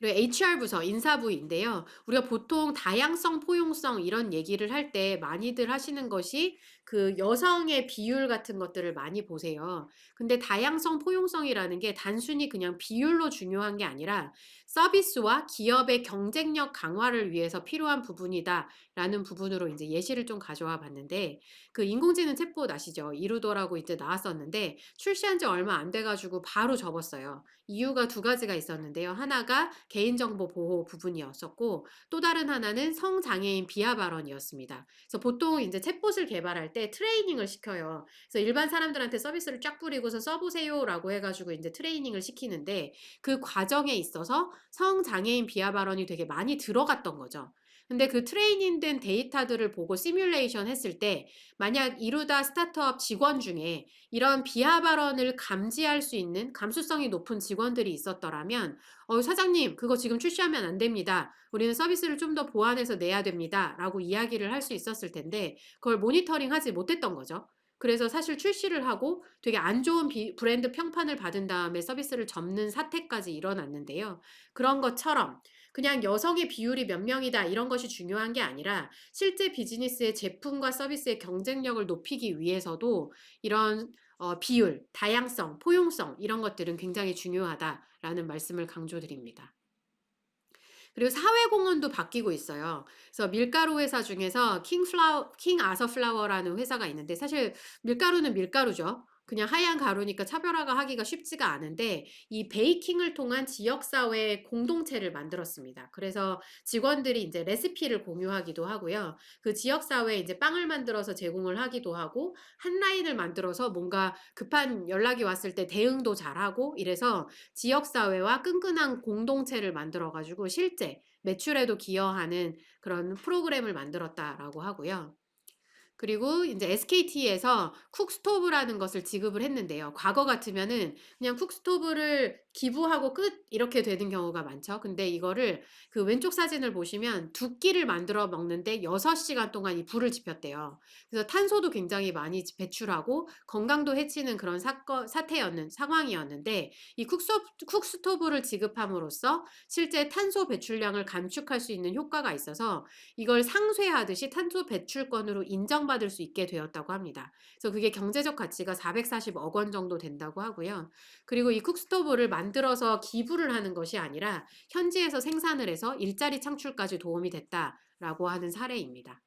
B: 그리고 HR 부서, 인사부인데요. 우리가 보통 다양성, 포용성 이런 얘기를 할 때 많이들 하시는 것이 그 여성의 비율 같은 것들을 많이 보세요. 근데 다양성, 포용성이라는 게 단순히 그냥 비율로 중요한 게 아니라 서비스와 기업의 경쟁력 강화를 위해서 필요한 부분이다라는 부분으로 이제 예시를 좀 가져와 봤는데 그 인공지능 챗봇 아시죠? 이루더라고 이제 나왔었는데 출시한 지 얼마 안 돼 가지고 바로 접었어요. 이유가 두 가지가 있었는데요. 하나가 개인정보 보호 부분이었었고 또 다른 하나는 성장애인 비하 발언이었습니다. 그래서 보통 이제 챗봇을 개발할 때 트레이닝을 시켜요. 그래서 일반 사람들한테 서비스를 쫙 뿌리고서 써보세요라고 해가지고 이제 트레이닝을 시키는데 그 과정에 있어서 성장애인 비하 발언이 되게 많이 들어갔던 거죠. 근데 그 트레이닝된 데이터들을 보고 시뮬레이션 했을 때 만약 이루다 스타트업 직원 중에 이런 비하 발언을 감지할 수 있는 감수성이 높은 직원들이 있었더라면 사장님, 그거 지금 출시하면 안 됩니다. 우리는 서비스를 좀 더 보완해서 내야 됩니다. 라고 이야기를 할 수 있었을 텐데, 그걸 모니터링 하지 못했던 거죠. 그래서 사실 출시를 하고 되게 안 좋은 브랜드 평판을 받은 다음에 서비스를 접는 사태까지 일어났는데요. 그런 것처럼 그냥 여성의 비율이 몇 명이다 이런 것이 중요한 게 아니라 실제 비즈니스의 제품과 서비스의 경쟁력을 높이기 위해서도 이런 비율, 다양성, 포용성 이런 것들은 굉장히 중요하다라는 말씀을 강조드립니다. 그리고 사회공헌도 바뀌고 있어요. 그래서 밀가루 회사 중에서 킹 아서 플라워라는 회사가 있는데 사실 밀가루는 밀가루죠. 그냥 하얀 가루니까 차별화가 하기가 쉽지가 않은데 이 베이킹을 통한 지역사회 공동체를 만들었습니다. 그래서 직원들이 이제 레시피를 공유하기도 하고요. 그 지역사회에 이제 빵을 만들어서 제공을 하기도 하고 한 라인을 만들어서 뭔가 급한 연락이 왔을 때 대응도 잘하고 이래서 지역사회와 끈끈한 공동체를 만들어 가지고 실제 매출에도 기여하는 그런 프로그램을 만들었다라고 하고요. 그리고 인제 SKT에서 쿡스토브라는 것을 지급을 했는데요. 과거 같으면은 그냥 쿡스토브를 기부하고 끝 이렇게 되는 경우가 많죠. 근데 이거를 그 왼쪽 사진을 보시면 2 끼를 만들어 먹는데 6 시간 동안 이 불을 지폈대요. 그래서 탄소도 굉장히 많이 배출하고 건강도 해치는 그런 상황이었는데 이 쿡스토브를 지급함으로써 실제 탄소 배출량을 감축할 수 있는 효과가 있어서 이걸 상쇄하듯이 탄소 배출권으로 인정받을 수 있게 되었다고 합니다. 그래서 그게 경제적 가치가 440억 원 정도 된다고 하고요. 그리고 이 쿡스토브를 만들어서 기부를 하는 것이 아니라 현지에서 생산을 해서 일자리 창출까지 도움이 됐다라고 하는 사례입니다.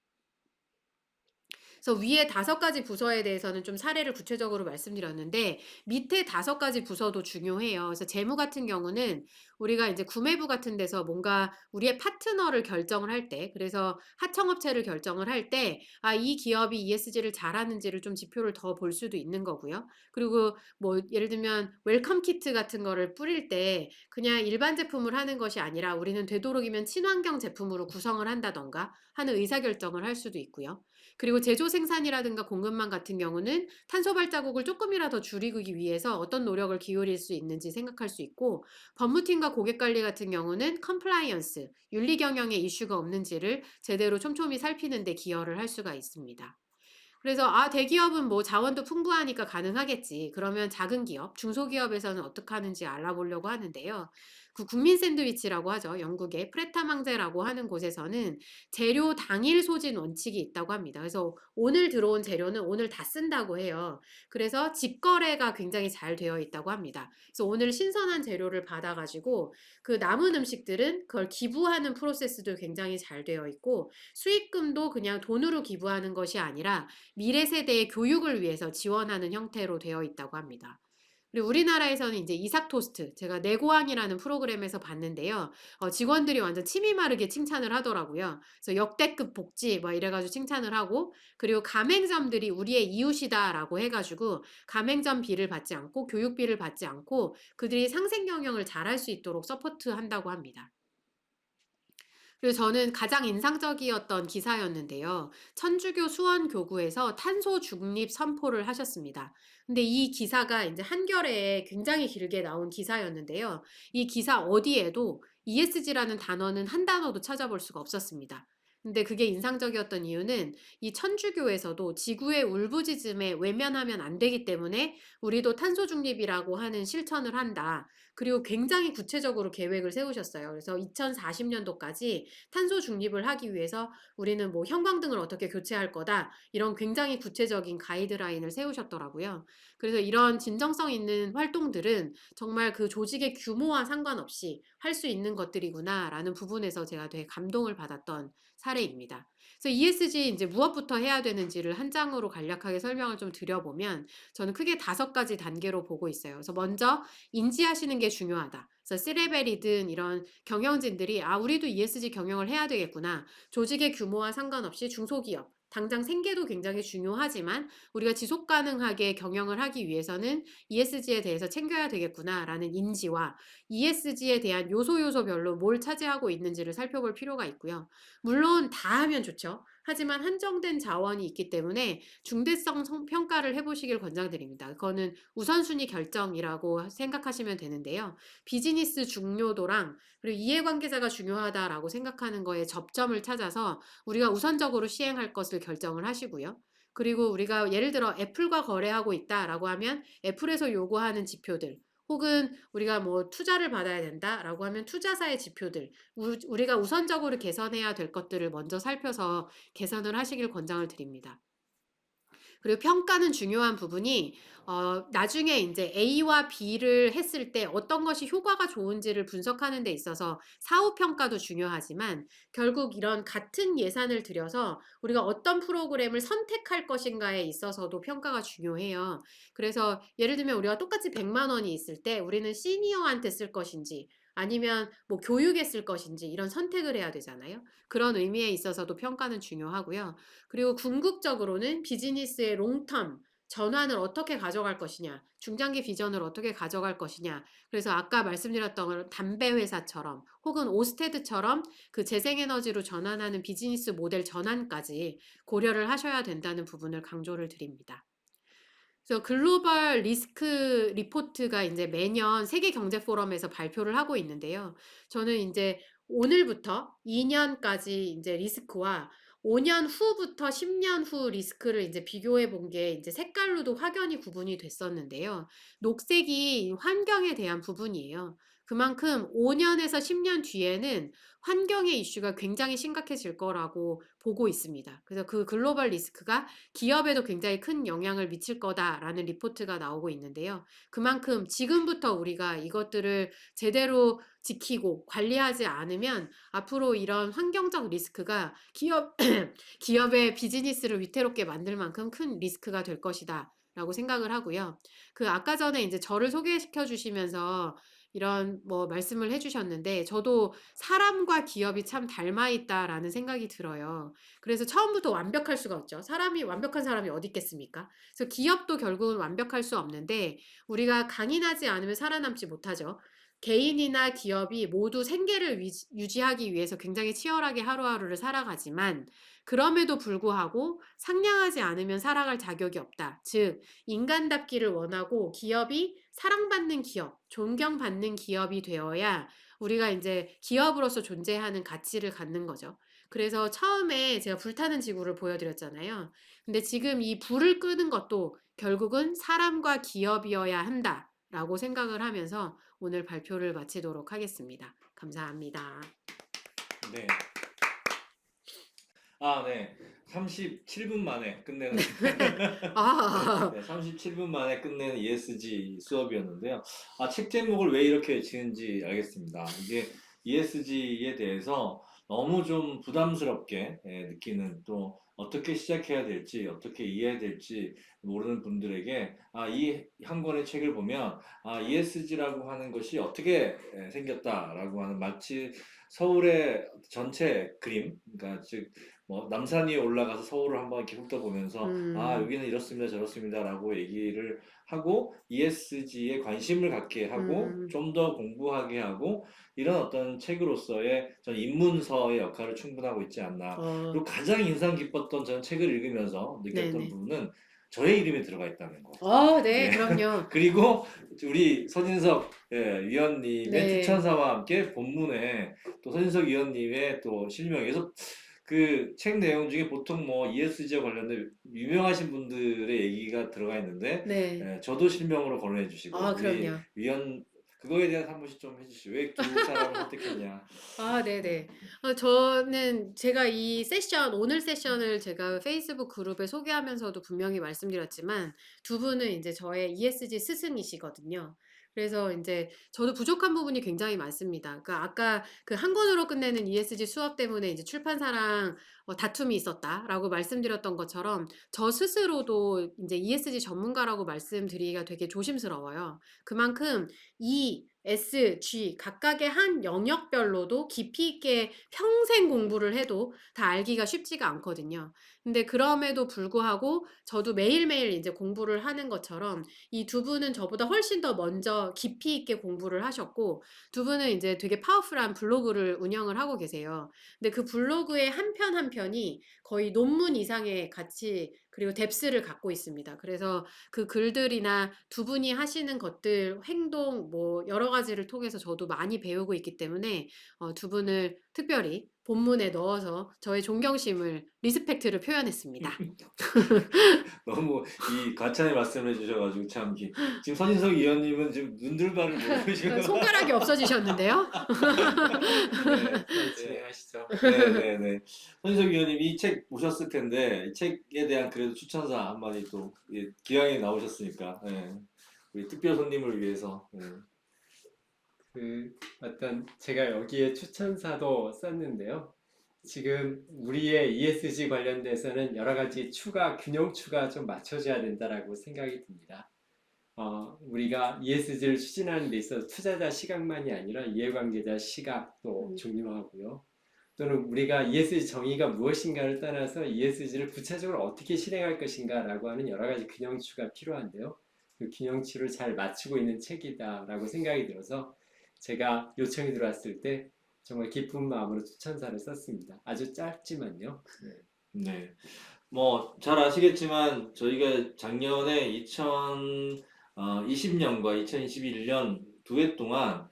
B: 그래서 위에 5가지 부서에 대해서는 좀 사례를 구체적으로 말씀드렸는데 밑에 5가지 부서도 중요해요. 그래서 재무 같은 경우는 우리가 이제 구매부 같은 데서 뭔가 우리의 파트너를 결정을 할 때 그래서 하청업체를 결정을 할 때 이 기업이 ESG를 잘하는지를 좀 지표를 더 볼 수도 있는 거고요. 그리고 뭐 예를 들면 웰컴 키트 같은 거를 뿌릴 때 그냥 일반 제품을 하는 것이 아니라 우리는 되도록이면 친환경 제품으로 구성을 한다든가 하는 의사결정을 할 수도 있고요. 그리고 제조 생산이라든가 공급망 같은 경우는 탄소 발자국을 조금이라도 줄이기 위해서 어떤 노력을 기울일 수 있는지 생각할 수 있고 법무팀과 고객관리 같은 경우는 컴플라이언스, 윤리 경영에 이슈가 없는지를 제대로 촘촘히 살피는 데 기여를 할 수가 있습니다. 그래서 대기업은 뭐 자원도 풍부하니까 가능하겠지. 그러면 작은 기업, 중소기업에서는 어떻게 하는지 알아보려고 하는데요. 그 국민 샌드위치라고 하죠. 영국의 프레타망제라고 하는 곳에서는 재료 당일 소진 원칙이 있다고 합니다. 그래서 오늘 들어온 재료는 오늘 다 쓴다고 해요. 그래서 직거래가 굉장히 잘 되어 있다고 합니다. 그래서 오늘 신선한 재료를 받아가지고 그 남은 음식들은 그걸 기부하는 프로세스도 굉장히 잘 되어 있고 수익금도 그냥 돈으로 기부하는 것이 아니라 미래 세대의 교육을 위해서 지원하는 형태로 되어 있다고 합니다. 그리고 우리나라에서는 이제 이삭 토스트, 제가 내고왕이라는 프로그램에서 봤는데요. 직원들이 완전 침이 마르게 칭찬을 하더라고요. 그래서 역대급 복지 뭐 이래가지고 칭찬을 하고, 그리고 가맹점들이 우리의 이웃이다라고 해가지고 가맹점비를 받지 않고 교육비를 받지 않고 그들이 상생 경영을 잘할 수 있도록 서포트한다고 합니다. 그리고 저는 가장 인상적이었던 기사였는데요. 천주교 수원교구에서 탄소 중립 선포를 하셨습니다. 근데 이 기사가 이제 한겨레에 굉장히 길게 나온 기사였는데요. 이 기사 어디에도 ESG라는 단어는 한 단어도 찾아볼 수가 없었습니다. 근데 그게 인상적이었던 이유는 이 천주교에서도 지구의 울부짖음에 외면하면 안 되기 때문에 우리도 탄소 중립이라고 하는 실천을 한다. 그리고 굉장히 구체적으로 계획을 세우셨어요. 그래서 2040년도까지 탄소 중립을 하기 위해서 우리는 뭐 형광등을 어떻게 교체할 거다. 이런 굉장히 구체적인 가이드라인을 세우셨더라고요. 그래서 이런 진정성 있는 활동들은 정말 그 조직의 규모와 상관없이 할 수 있는 것들이구나라는 부분에서 제가 되게 감동을 받았던 사례입니다. 그래서 ESG 이제 무엇부터 해야 되는지를 한 장으로 간략하게 설명을 좀 드려보면 저는 크게 5가지 단계로 보고 있어요. 그래서 먼저 인지하시는 게 중요하다. 그래서 C레벨이든 이런 경영진들이 우리도 ESG 경영을 해야 되겠구나. 조직의 규모와 상관없이 중소기업, 당장 생계도 굉장히 중요하지만 우리가 지속 가능하게 경영을 하기 위해서는 ESG에 대해서 챙겨야 되겠구나라는 인지와 ESG에 대한 요소별로 뭘 차지하고 있는지를 살펴볼 필요가 있고요. 물론 다 하면 좋죠. 하지만 한정된 자원이 있기 때문에 중대성 평가를 해보시길 권장드립니다. 그거는 우선순위 결정이라고 생각하시면 되는데요. 비즈니스 중요도랑 그리고 이해관계자가 중요하다라고 생각하는 거에 접점을 찾아서 우리가 우선적으로 시행할 것을 결정을 하시고요. 그리고 우리가 예를 들어 애플과 거래하고 있다라고 하면 애플에서 요구하는 지표들 혹은 우리가 뭐 투자를 받아야 된다라고 하면 투자사의 지표들 우리가 우선적으로 개선해야 될 것들을 먼저 살펴서 개선을 하시길 권장을 드립니다. 그리고 평가는 중요한 부분이 나중에 이제 A와 B를 했을 때 어떤 것이 효과가 좋은지를 분석하는 데 있어서 사후 평가도 중요하지만 결국 이런 같은 예산을 들여서 우리가 어떤 프로그램을 선택할 것인가에 있어서도 평가가 중요해요. 그래서 예를 들면 우리가 똑같이 100만 원이 있을 때 우리는 시니어한테 쓸 것인지 아니면 뭐 교육에 쓸 것인지 이런 선택을 해야 되잖아요. 그런 의미에 있어서도 평가는 중요하고요. 그리고 궁극적으로는 비즈니스의 롱텀 전환을 어떻게 가져갈 것이냐, 중장기 비전을 어떻게 가져갈 것이냐. 그래서 아까 말씀드렸던 담배 회사처럼 혹은 오스테드처럼 그 재생에너지로 전환하는 비즈니스 모델 전환까지 고려를 하셔야 된다는 부분을 강조를 드립니다. 그래서 글로벌 리스크 리포트가 이제 매년 세계 경제 포럼에서 발표를 하고 있는데요. 저는 이제 오늘부터 2년까지 이제 리스크와 5년 후부터 10년 후 리스크를 이제 비교해 본 게 이제 색깔로도 확연히 구분이 됐었는데요. 녹색이 환경에 대한 부분이에요. 그만큼 5년에서 10년 뒤에는 환경의 이슈가 굉장히 심각해질 거라고 보고 있습니다. 그래서 그 글로벌 리스크가 기업에도 굉장히 큰 영향을 미칠 거다라는 리포트가 나오고 있는데요. 그만큼 지금부터 우리가 이것들을 제대로 지키고 관리하지 않으면 앞으로 이런 환경적 리스크가 기업의 비즈니스를 위태롭게 만들 만큼 큰 리스크가 될 것이다. 라고 생각을 하고요. 그 아까 전에 이제 저를 소개시켜 주시면서 이런 뭐 말씀을 해주셨는데 저도 사람과 기업이 참 닮아 있다라는 생각이 들어요. 그래서 처음부터 완벽할 수가 없죠. 완벽한 사람이 어디 있겠습니까? 그래서 기업도 결국은 완벽할 수 없는데 우리가 강인하지 않으면 살아남지 못하죠. 개인이나 기업이 모두 생계를 유지하기 위해서 굉장히 치열하게 하루하루를 살아가지만 그럼에도 불구하고 상냥하지 않으면 살아갈 자격이 없다. 즉, 인간답기를 원하고 기업이 사랑받는 기업, 존경받는 기업이 되어야 우리가 이제 기업으로서 존재하는 가치를 갖는 거죠. 그래서 처음에 제가 불타는 지구를 보여드렸잖아요. 근데 지금 이 불을 끄는 것도 결국은 사람과 기업이어야 한다라고 생각을 하면서 오늘 발표를 마치도록 하겠습니다. 감사합니다.
A: 네. 네. 37분 만에 끝내는
B: 아,
A: 네, 37분 만에 끝내는 ESG 수업이었는데요. 책 제목을 왜 이렇게 지은지 알겠습니다. 이게 ESG에 대해서 너무 좀 부담스럽게 느끼는 또 어떻게 시작해야 될지 어떻게 이해해야 될지 모르는 분들에게 이 한 권의 책을 보면 ESG라고 하는 것이 어떻게 생겼다라고 하는 마치 서울의 전체 그림, 그러니까 즉 뭐 남산 위에 올라가서 서울을 한번 이렇게 훑어보면서 여기는 이렇습니다 저렇습니다라고 얘기를 하고 ESG에 관심을 갖게 하고
B: 음,
A: 좀 더 공부하게 하고 이런 어떤 책으로서의 전 입문서의 역할을 충분하고 있지 않나. 그리고 가장 인상 깊었던 전 책을 읽으면서 느꼈던
B: 네네.
A: 부분은 저의 이름이 들어가 있다는 거.
B: 네,
A: 예.
B: 그럼요.
A: 그리고 우리 서진석 위원님의
B: 네,
A: 추천사와 함께 본문에 또 서진석 위원님의 또 실명에서 그 책 내용 중에 보통 뭐 ESG와 관련된 유명하신 분들의 얘기가 들어가 있는데
B: 네.
A: 저도 실명으로 거론해 주시고
B: 아,
A: 우리
B: 그럼요.
A: 위원 그거에 대해서 한 번씩 좀 해주시죠. 왜 두 사람을 선택했냐?
B: 아,
A: 네.
B: 네네. 저는 제가 이 세션, 오늘 세션을 제가 페이스북 그룹에 소개하면서도 분명히 말씀드렸지만, 두 분은 이제 저의 ESG 스승이시거든요. 그래서 이제 저도 부족한 부분이 굉장히 많습니다. 그 아까 그 한 권으로 끝내는 ESG 수업 때문에 이제 출판사랑 다툼이 있었다라고 말씀드렸던 것처럼, 저 스스로도 이제 ESG 전문가라고 말씀드리기가 되게 조심스러워요. 그만큼 E, S, G 각각의 한 영역별로도 깊이 있게 평생 공부를 해도 다 알기가 쉽지가 않거든요. 근데 그럼에도 불구하고 저도 매일매일 이제 공부를 하는 것처럼, 이 두 분은 저보다 훨씬 더 먼저 깊이 있게 공부를 하셨고, 두 분은 이제 되게 파워풀한 블로그를 운영을 하고 계세요. 근데 그 블로그의 한 편 한 편이 거의 논문 이상의 가치 그리고 뎁스를 갖고 있습니다. 그래서 그 글들이나 두 분이 하시는 것들, 행동 뭐 여러 가지를 통해서 저도 많이 배우고 있기 때문에 두 분을 특별히 본문에 넣어서 저의 존경심을, 리스펙트를 표현했습니다.
A: 너무 이 과찬의 말씀을 해주셔가지고 참 지금 선인석 위원님은 지금 눈들바를 모르고 지금
B: 손가락이 없어지셨는데요.
A: 네,
C: 네,
A: 네,
C: 진행하시죠.
A: 네. 선인석 위원님 이 책 보셨을 텐데 이 책에 대한 그래도 추천사 한마디 또 기왕에 나오셨으니까 우리 특별 손님을 위해서
C: 그 어떤 제가 여기에 추천사도 썼는데요. 지금 우리의 ESG 관련돼서는 여러 가지 균형추가 좀 맞춰져야 된다라고 생각이 듭니다. 우리가 ESG를 추진하는 데 있어서 투자자 시각만이 아니라 이해관계자 시각도 중요하고요. 또는 우리가 ESG 정의가 무엇인가를 떠나서 ESG를 구체적으로 어떻게 실행할 것인가라고 하는 여러 가지 균형추가 필요한데요. 그 균형추를 잘 맞추고 있는 책이다라고 생각이 들어서 제가 요청이 들어왔을 때 정말 기쁜 마음으로 추천사를 썼습니다. 아주 짧지만요.
A: 네. 뭐 잘 아시겠지만 저희가 작년에 2020년과 2021년 두 해 동안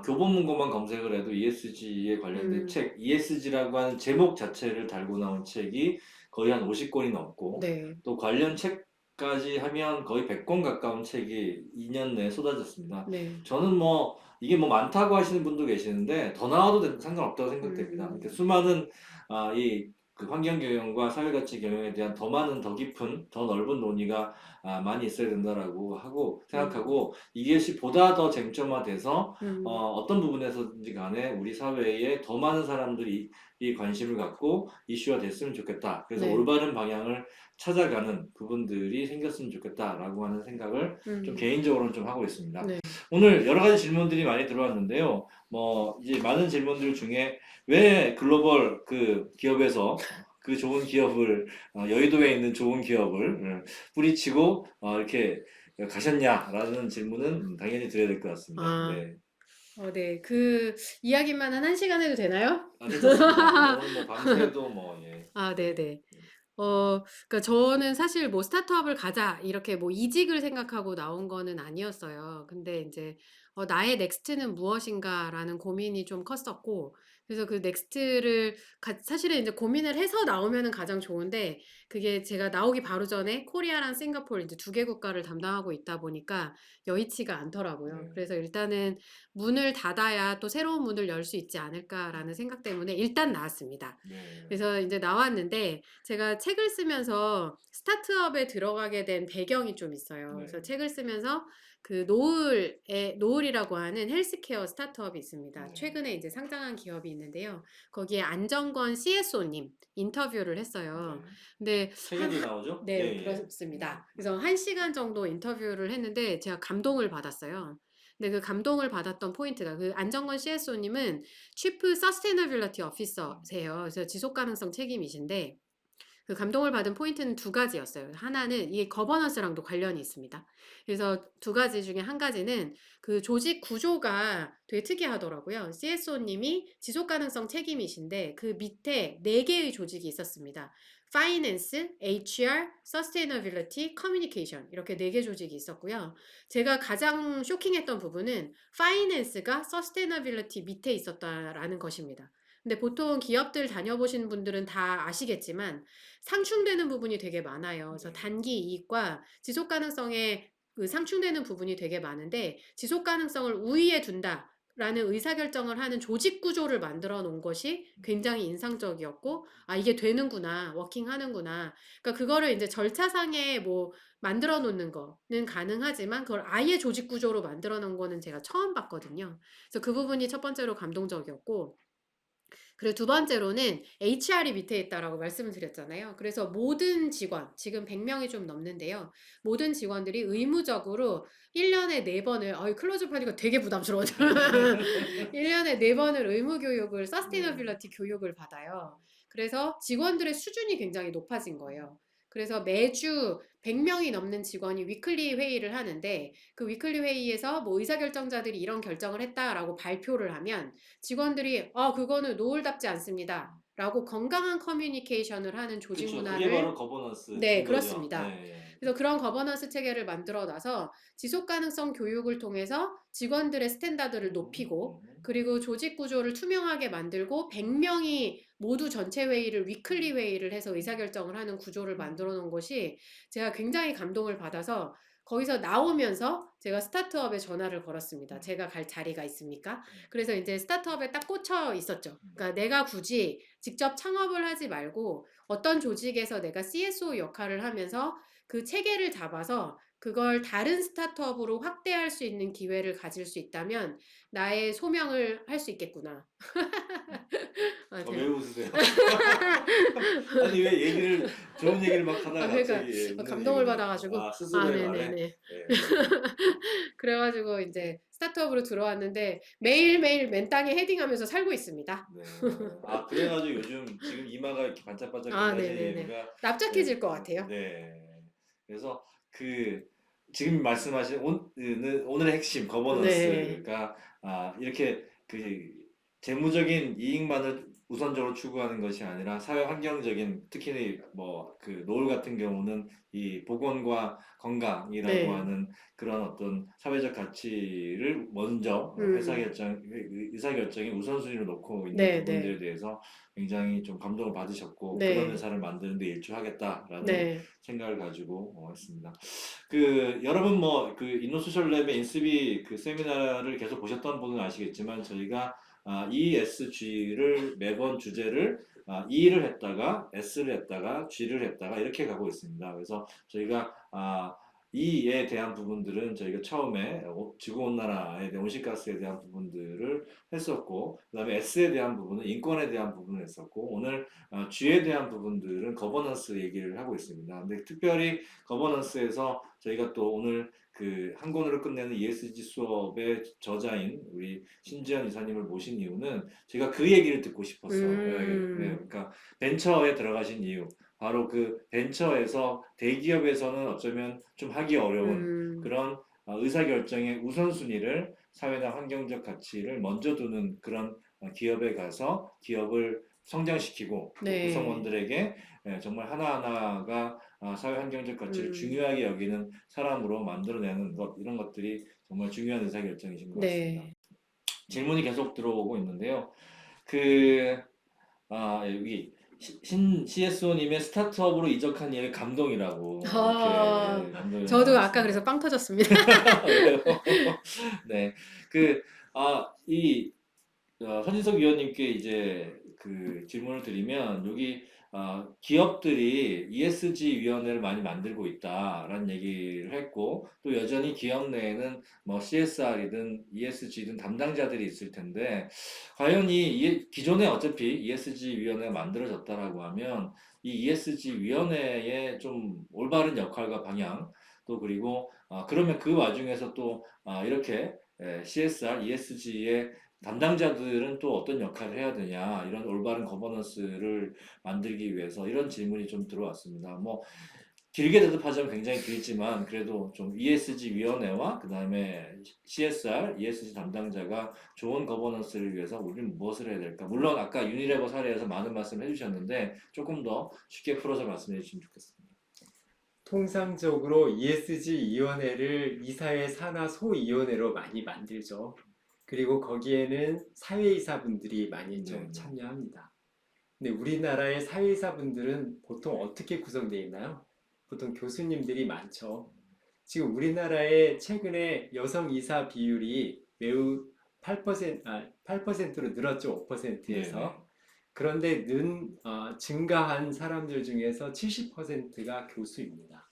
A: 교본 문고만 검색을 해도 ESG에 관련된 책, ESG라고 하는 제목 자체를 달고 나온 책이 거의 한 50권이 넘고
B: 네.
A: 또 관련 책까지 하면 거의 100권 가까운 책이 2년 내에 쏟아졌습니다.
B: 네.
A: 저는 뭐 이게 뭐 많다고 하시는 분도 계시는데 더 나와도 상관없다고 생각됩니다. 이렇게 수많은 그 환경 경영과 사회가치 경영에 대한 더 많은, 더 깊은, 더 넓은 논의가 많이 있어야 된다라고 생각하고 이것이 보다 더 쟁점화돼서 어떤 부분에서든지 간에 우리 사회에 더 많은 사람들이 이 관심을 갖고 이슈화 됐으면 좋겠다. 그래서
B: 네.
A: 올바른 방향을 찾아가는 부분들이 생겼으면 좋겠다라고 하는 생각을 좀 개인적으로는 좀 하고 있습니다.
B: 네.
A: 오늘 여러 가지 질문들이 많이 들어왔는데요. 뭐 이제 많은 질문들 중에 왜 글로벌 그 기업에서 그 좋은 기업을 여의도에 있는 좋은 기업을 뿌리치고 이렇게 가셨냐라는 질문은 당연히 드려야 될 것 같습니다. 네.
B: 네. 그 이야기만 한 1시간 해도 되나요?
A: 괜찮습니다. 오늘 뭐 밤새도 뭐 예.
B: 네네. 그러니까 저는 사실 뭐 '스타트업을 가자.' 이렇게 뭐 이직을 생각하고 나온 거는 아니었어요. 근데 인제 '나의 넥스트는 무엇인가.'라는 고민이 좀 컸었고, 그래서 그 넥스트를 사실은 인제 고민을 해서 나오면은 가장 좋은데, 그게 제가 나오기 바로 전에 코리아랑 싱가포르 인제 두 개 국가를 담당하고 있다 보니까 여의치가 않더라고요.
A: 네.
B: 그래서 일단은 '문을 닫아야 또 새로운 문을 열 수 있지 않을까.'라는 생각 때문에 일단 나왔습니다.
A: 네.
B: 그래서 인제 나왔는데, 제가 책을 쓰면서 스타트업에 들어가게 된 배경이 좀 있어요. 그래서 책을 쓰면서 그 노을이라고 하는 헬스케어 스타트업이 있습니다.
A: 네.
B: 최근에 이제 상장한 기업이 있는데요. 거기에 안정권 CSO님 인터뷰를 했어요. 근데
A: 책에도 나오죠?
B: 네, 그렇습니다. 그래서 1시간 정도 인터뷰를 했는데 제가 감동을 받았어요. 근데 그 감동을 받았던 포인트가, 그 안정권 CSO님은 Chief Sustainability Officer세요. 그래서 지속 가능성 책임이신데, 그 감동을 받은 포인트는 두 가지였어요. 하나는 이게 거버넌스랑도 관련이 있습니다. 그래서 두 가지 중에 한 가지는 그 조직 구조가 되게 특이하더라고요. CSO님이 지속 가능성 책임이신데 그 밑에 4개의 조직이 있었습니다. 파이낸스, HR, 서스테이너빌리티, 커뮤니케이션, 이렇게 4개 조직이 있었고요. 제가 가장 쇼킹했던 부분은 파이낸스가 서스테이너빌리티 밑에 있었다라는 것입니다. 근데 보통 기업들 다녀보신 분들은 다 아시겠지만 상충되는 부분이 되게 많아요. 그래서
A: 네.
B: 단기 이익과 지속 가능성에 그 상충되는 부분이 되게 많은데 지속 가능성을 우위에 둔다라는 의사결정을 하는 조직 구조를 만들어 놓은 것이 굉장히 인상적이었고, 아, 이게 되는구나, 워킹하는구나. 그러니까 그거를 이제 절차상에 뭐 만들어 놓는 거는 가능하지만 그걸 아예 조직 구조로 만들어 놓은 거는 제가 처음 봤거든요. 그래서 그 부분이 첫 번째로 감동적이었고, 그리고 두 번째로는 HR이 밑에 있다라고 말씀을 드렸잖아요. 그래서 모든 직원, 지금 100명이 좀 넘는데요. 모든 직원들이 의무적으로 1년에 4번을, 클로즈업 하니까 되게 부담스러워져. 1년에 4번을 의무 교육을, 서스테이너빌리티 교육을 받아요. 그래서 직원들의 수준이 굉장히 높아진 거예요. 그래서 매주 100명이 넘는 직원이 위클리 회의를 하는데, 그 위클리 회의에서 뭐 의사결정자들이 이런 결정을 했다라고 발표를 하면 직원들이 그거는 노을답지 않습니다 라고 건강한 커뮤니케이션을 하는 조직
A: 그쵸. 그게
B: 문화를,
A: 바로 거버넌스인
B: 네,
A: 거죠.
B: 그렇습니다.
A: 네.
B: 그래서 그런 거버넌스 체계를 만들어 놔서 지속 가능성 교육을 통해서 직원들의 스탠다드를 높이고, 그리고 조직 구조를 투명하게 만들고 100명이 모두 전체 회의를 위클리 회의를 해서 의사결정을 하는 구조를 만들어 놓은 것이 제가 굉장히 감동을 받아서 거기서 나오면서 제가 스타트업에 전화를 걸었습니다. 제가 갈 자리가 있습니까? 그래서 이제 스타트업에 딱 꽂혀 있었죠. 그러니까 내가 굳이 직접 창업을 하지 말고 어떤 조직에서 내가 CSO 역할을 하면서 그 체계를 잡아서 그걸 다른 스타트업으로 확대할 수 있는 기회를 가질 수 있다면 나의 소명을 할 수 있겠구나. 아,
A: 왜
B: 네.
A: 웃으세요? 아니 왜 얘기를 좋은 얘기를 막 하다가
B: 그러니까
A: 갑자기 웃는
B: 감동을
A: 얘기를
B: 받아가지고,
A: 스스로의 말에
B: 네네네.
A: 네.
B: 그래가지고 이제 스타트업으로 들어왔는데 매일매일 맨땅에 헤딩하면서 살고 있습니다.
A: 네. 그래가지고 요즘 지금 이마가 이렇게 반짝반짝 하시는
B: 네네네.
A: 이유가
B: 납작해질 것 같아요.
A: 네. 그래서 지금 말씀하신 오늘의 핵심
B: 네.
A: 거버넌스가 이렇게 재무적인 이익만을 우선적으로 추구하는 것이 아니라 사회 환경적인 특히 뭐 노을 같은 경우는 이 보건과 건강이라고
B: 네.
A: 하는 그런 어떤 사회적 가치를 먼저 의사결정의 우선순위로 놓고 있는
B: 네,
A: 부분들에
B: 네.
A: 대해서 굉장히 좀 감동을 받으셨고 그런
B: 네.
A: 회사를 만드는 데 일조하겠다라는
B: 네.
A: 생각을 가지고 했습니다. 여러분 인노소셜랩의 인스비 세미나를 계속 보셨던 분은 아시겠지만 저희가 ESG를 매번 주제를 E를 했다가 S를 했다가 G를 했다가 이렇게 가고 있습니다. 그래서 저희가 E에 대한 부분들은 저희가 처음에 지구온난화에 대한 온실가스에 대한 부분들을 했었고 그 다음에 S에 대한 부분은 인권에 대한 부분을 했었고 오늘 G에 대한 부분들은 거버넌스 얘기를 하고 있습니다. 근데 특별히 거버넌스에서 저희가 또 오늘 한 권으로 끝내는 ESG 수업의 저자인 우리 신지연 이사님을 모신 이유는 제가 그 얘기를 듣고 싶었어요. 그러니까 벤처에 들어가신 이유. 바로 벤처에서 대기업에서는 어쩌면 좀 하기 어려운 그런 의사결정의 우선순위를 사회나 환경적 가치를 먼저 두는 그런 기업에 가서 기업을 성장시키고 또
B: 네.
A: 구성원들에게 정말 하나하나가 사회 환경적 가치를 중요하게 여기는 사람으로 만들어내는 것 이런 것들이 정말 중요한 의사결정이신 것 같습니다.
B: 네.
A: 질문이 계속 들어오고 있는데요. 여기 CSO님의 스타트업으로 이적한 일의 감동이라고 이렇게 감동이
B: 저도 아까
A: 나왔습니다.
B: 그래서 빵 터졌습니다.
A: 네, 선진석 위원님께 이제 질문을 드리면 여기 기업들이 ESG 위원회를 많이 만들고 있다라는 얘기를 했고 또 여전히 기업 내에는 뭐 CSR이든 ESG든 담당자들이 있을 텐데 과연 기존에 어차피 ESG 위원회가 만들어졌다라고 하면 이 ESG 위원회의 좀 올바른 역할과 방향 또 그리고 그러면 그 와중에서 또 이렇게 CSR, ESG의 담당자들은 또 어떤 역할을 해야 되냐 이런 올바른 거버넌스를 만들기 위해서 이런 질문이 좀 들어왔습니다. 길게 대답하자면 굉장히 길지만 그래도 좀 ESG 위원회와 그 다음에 CSR, ESG 담당자가 좋은 거버넌스를 위해서 우리는 무엇을 해야 될까? 물론 아까 유니레버 사례에서 많은 말씀을 해주셨는데 조금 더 쉽게 풀어서 말씀해 주시면 좋겠습니다.
C: 통상적으로 ESG 위원회를 이사회 산하 소위원회로 많이 만들죠. 그리고 거기에는 사회이사분들이 많이 좀
A: 네.
C: 참여합니다. 근데 우리나라의 사회이사분들은 보통 어떻게 구성되어 있나요? 보통 교수님들이 많죠. 지금 우리나라의 최근에 여성 이사 비율이 매우 8%로 늘었죠. 5%에서.
A: 네네.
C: 그런데 증가한 사람들 중에서 70%가 교수입니다.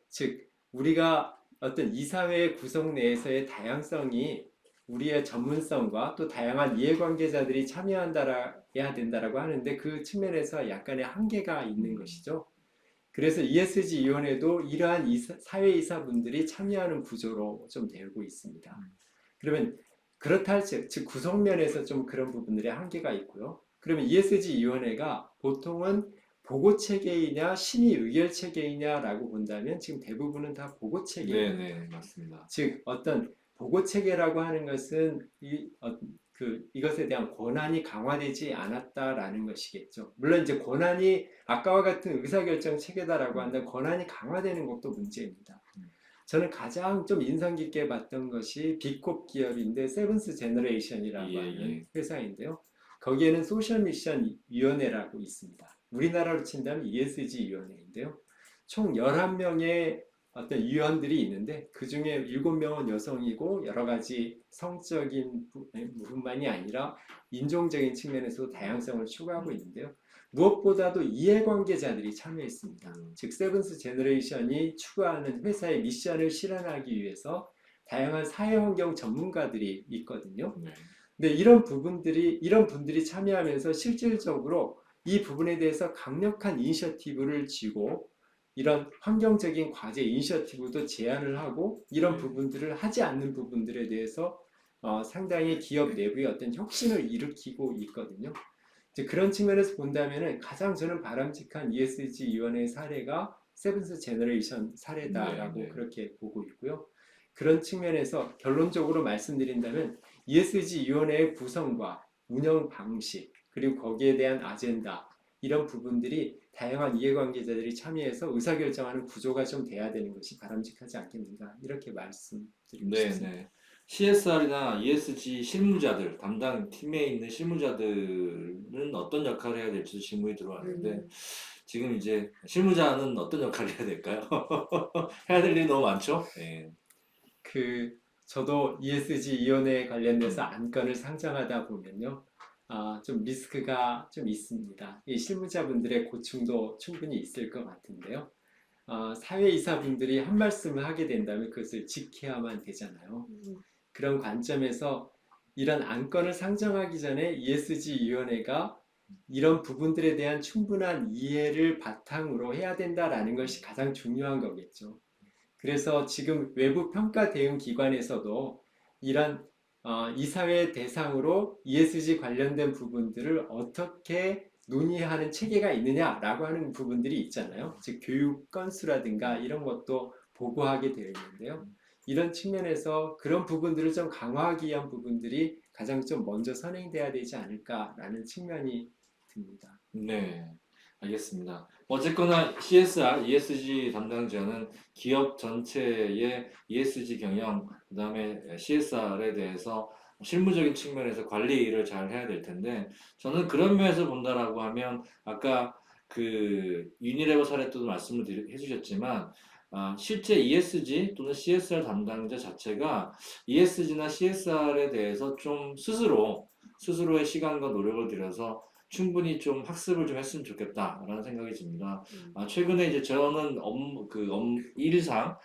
C: 즉, 우리가 어떤 이사회 구성 내에서의 다양성이 우리의 전문성과 또 다양한 이해관계자들이 참여해야 된다라고 하는데 그 측면에서 약간의 한계가 있는 것이죠. 그래서 ESG 위원회도 이러한 사회이사분들이 참여하는 구조로 좀 되고 있습니다. 그러면 그렇다 할지, 즉 구성면에서 좀 그런 부분들의 한계가 있고요. 그러면 ESG위원회가 보통은 보고 체계이냐 심의 의결 체계이냐라고 본다면 지금 대부분은 다 보고 체계입니다.
A: 네네, 맞습니다.
C: 즉 어떤 보고 체계라고 하는 것은 이것에 대한 권한이 강화되지 않았다라는 것이겠죠. 물론 이제 권한이 아까와 같은 의사결정 체계다라고 한다면 권한이 강화되는 것도 문제입니다. 저는 가장 좀 인상 깊게 봤던 것이 비콥 기업인데 세븐스 제너레이션이라고
A: 예,
C: 하는
A: 예.
C: 회사인데요. 거기에는 소셜 미션 위원회라고 있습니다. 우리나라로 친다면 ESG 위원회인데요. 총 11명의 어떤 위원들이 있는데 그 중에 7명은 여성이고 여러 가지 성적인 부분만이 아니라 인종적인 측면에서도 다양성을 추구하고 있는데요. 무엇보다도 이해관계자들이 참여했습니다. 즉 세븐스 제너레이션이 추구하는 회사의 미션을 실현하기 위해서 다양한 사회환경 전문가들이 있거든요.
A: 네.
C: 근데 이런 분들이 참여하면서 실질적으로 이 부분에 대해서 강력한 이니셔티브를 쥐고 이런 환경적인 과제 이니셔티브도 제안을 하고 이런 부분들을 하지 않는 부분들에 대해서 상당히 기업 내부의 어떤 혁신을 일으키고 있거든요. 이제 그런 측면에서 본다면은 가장 저는 바람직한 ESG 위원회의 사례가 세븐스 제너레이션 사례다라고
A: 네, 네.
C: 그렇게 보고 있고요. 그런 측면에서 결론적으로 말씀드린다면 ESG 위원회의 구성과 운영 방식 그리고 거기에 대한 아젠다 이런 부분들이 다양한 이해관계자들이 참여해서 의사결정하는 구조가 좀 돼야 되는 것이 바람직하지 않겠는가 이렇게 말씀드리고 싶습니다.
A: 네네. CSR이나 ESG 실무자들, 담당 팀에 있는 실무자들은 어떤 역할을 해야 될지도 질문이 들어왔는데, 지금 이제 실무자는 어떤 역할을 해야 될까요? 해야 될 일이 너무 많죠? 네.
C: 저도 ESG 위원회에 관련돼서 안건을 상정하다 보면요. 좀 리스크가 좀 있습니다. 이 실무자분들의 고충도 충분히 있을 것 같은데요. 사회이사분들이 한 말씀을 하게 된다면 그것을 지켜야만 되잖아요. 그런 관점에서 이런 안건을 상정하기 전에 ESG위원회가 이런 부분들에 대한 충분한 이해를 바탕으로 해야 된다라는 것이 가장 중요한 거겠죠. 그래서 지금 외부 평가 대응 기관에서도 이런 이사회 대상으로 ESG 관련된 부분들을 어떻게 논의하는 체계가 있느냐라고 하는 부분들이 있잖아요. 즉 교육 건수라든가 이런 것도 보고하게 되어 있는데요. 이런 측면에서 그런 부분들을 좀 강화하기 위한 부분들이 가장 좀 먼저 선행돼야 되지 않을까라는 측면이 듭니다.
A: 네, 알겠습니다. 어쨌거나 CSR, ESG 담당자는 기업 전체의 ESG 경영, 그다음에 CSR에 대해서 실무적인 측면에서 관리를 잘 해야 될 텐데, 저는 그런 면에서 본다라고 하면 아까 그 유니레버 사례 때도 말씀을 해주셨지만, 실제 ESG 또는 CSR 담당자 자체가 ESG나 CSR에 대해서 좀 스스로의 시간과 노력을 들여서 충분히 좀 학습을 좀 했으면 좋겠다라는 생각이 듭니다. 최근에 이제 저는 일상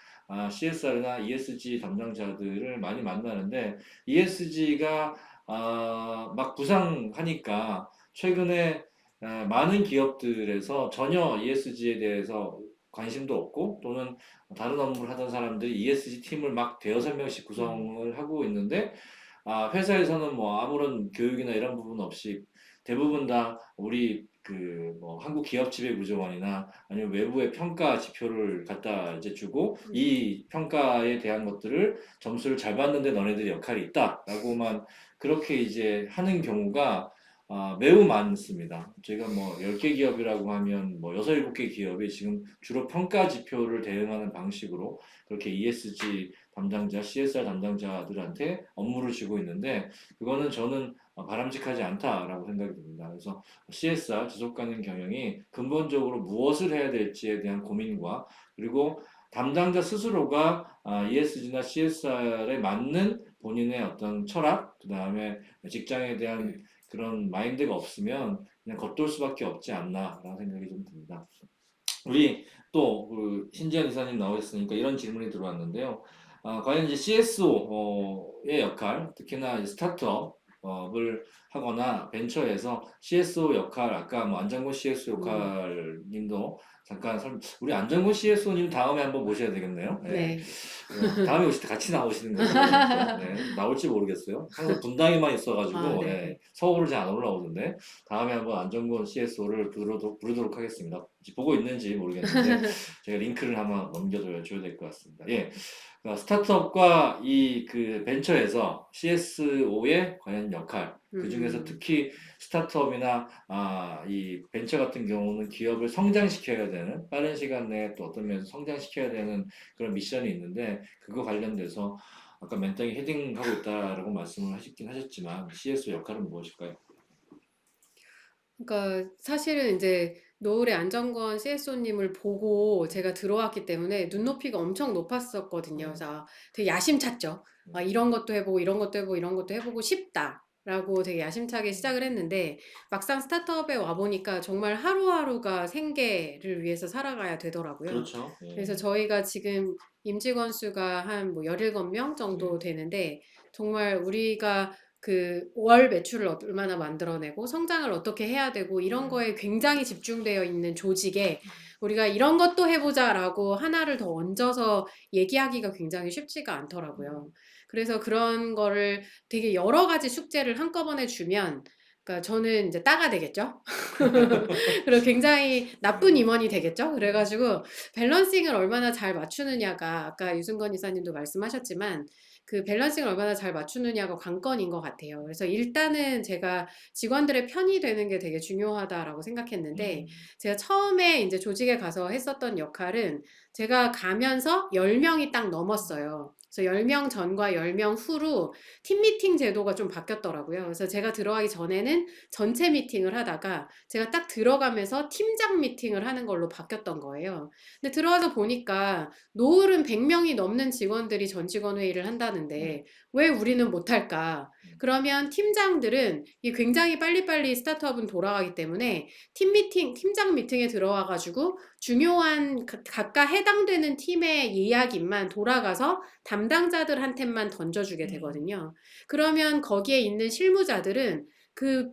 A: CSR이나 ESG 담당자들을 많이 만나는데 ESG가 막 부상하니까 최근에 많은 기업들에서 전혀 ESG에 대해서 관심도 없고 또는 다른 업무를 하던 사람들이 ESG 팀을 막 대여섯 명씩 구성을 하고 있는데 회사에서는 뭐 아무런 교육이나 이런 부분 없이 대부분 다 우리 뭐 한국 기업 지배구조원이나 아니면 외부의 평가 지표를 갖다 이제 주고 이 평가에 대한 것들을 점수를 잘 받는데 너네들이 역할이 있다라고만 그렇게 이제 하는 경우가 매우 많습니다. 제가 뭐 10개 기업이라고 하면 뭐 6, 7개 기업이 지금 주로 평가 지표를 대응하는 방식으로 그렇게 ESG 담당자, CSR 담당자들한테 업무를 주고 있는데 그거는 저는 바람직하지 않다라고 생각이 듭니다. 그래서 CSR, 지속가능 경영이 근본적으로 무엇을 해야 될지에 대한 고민과 그리고 담당자 스스로가 ESG나 CSR에 맞는 본인의 어떤 철학, 그 다음에 직장에 대한 그런 마인드가 없으면 그냥 겉돌 수밖에 없지 않나라는 생각이 좀 듭니다. 우리 또그 신지연 이사님 나오셨으니까 이런 질문이 들어왔는데요. 과연 이제 CSO의 역할, 특히나 이제 스타트업을 하거나 벤처에서 CSO 역할, 아까 뭐 안정권 CSO 역할님도 잠깐 우리 안정권 CSO님 다음에 한번 모셔야 되겠네요. 네.
B: 네.
A: 다음에 오실 때 같이 나오시는 거죠. 네, 나올지 모르겠어요. 항상 분당에만 있어가지고
B: 아, 네.
A: 네, 서울을 잘 안 올라오던데 다음에 한번 안정권 CSO를 부르도록 하겠습니다. 보고 있는지 모르겠는데 제가 링크를 한번 넘겨줘야 될 것 같습니다. 예, 그러니까 스타트업과 이 그 벤처에서 CSO의 과연 역할, 그 중에서 특히 스타트업이나 이 벤처 같은 경우는 기업을 성장시켜야 되는 빠른 시간 내에 또 어떤 면에서 성장시켜야 되는 그런 미션이 있는데 그거 관련돼서 아까 맨땅에 헤딩하고 있다라고 말씀을 하셨지만 CSO 역할은 무엇일까요?
B: 그러니까 사실은 이제 노을의 안정권 CSO님을 보고 제가 들어왔기 때문에 눈높이가 엄청 높았었거든요. 그래서 되게 야심찼죠. 이런 것도 해보고 이런 것도 해보고 이런 것도 해보고 싶다라고 되게 야심차게 시작을 했는데 막상 스타트업에 와보니까 정말 하루하루가 생계를 위해서 살아가야 되더라고요.
A: 그렇죠. 예.
B: 그래서 저희가 지금 임직원 수가 한 뭐 17명 정도 되는데 정말 우리가 그 월 매출을 얼마나 만들어내고 성장을 어떻게 해야 되고 이런 거에 굉장히 집중되어 있는 조직에 우리가 이런 것도 해보자라고 하나를 더 얹어서 얘기하기가 굉장히 쉽지가 않더라고요. 그래서 그런 거를 되게 여러 가지 숙제를 한꺼번에 주면 그러니까 저는 이제 따가 되겠죠. 그리고 굉장히 나쁜 임원이 되겠죠. 그래가지고 밸런싱을 얼마나 잘 맞추느냐가 아까 유승건 이사님도 말씀하셨지만 그 밸런싱을 얼마나 잘 맞추느냐가 관건인 것 같아요. 그래서 일단은 제가 직원들의 편이 되는 게 되게 중요하다라고 생각했는데 제가 처음에 이제 조직에 가서 했었던 역할은 제가 가면서 10명이 딱 넘었어요. 그래서 10명 전과 10명 후로 팀 미팅 제도가 좀 바뀌었더라고요. 그래서 제가 들어가기 전에는 전체 미팅을 하다가 제가 딱 들어가면서 팀장 미팅을 하는 걸로 바뀌었던 거예요. 근데 들어와서 보니까 노을은 100명이 넘는 직원들이 전 직원 회의를 한다는데 왜 우리는 못할까? 그러면 팀장들은 이게 굉장히 빨리빨리 스타트업은 돌아가기 때문에 팀장 미팅에 들어와가지고 중요한 각각 해당되는 팀의 이야기만 돌아가서 담당자들한테만 던져주게 되거든요. 그러면 거기에 있는 실무자들은 그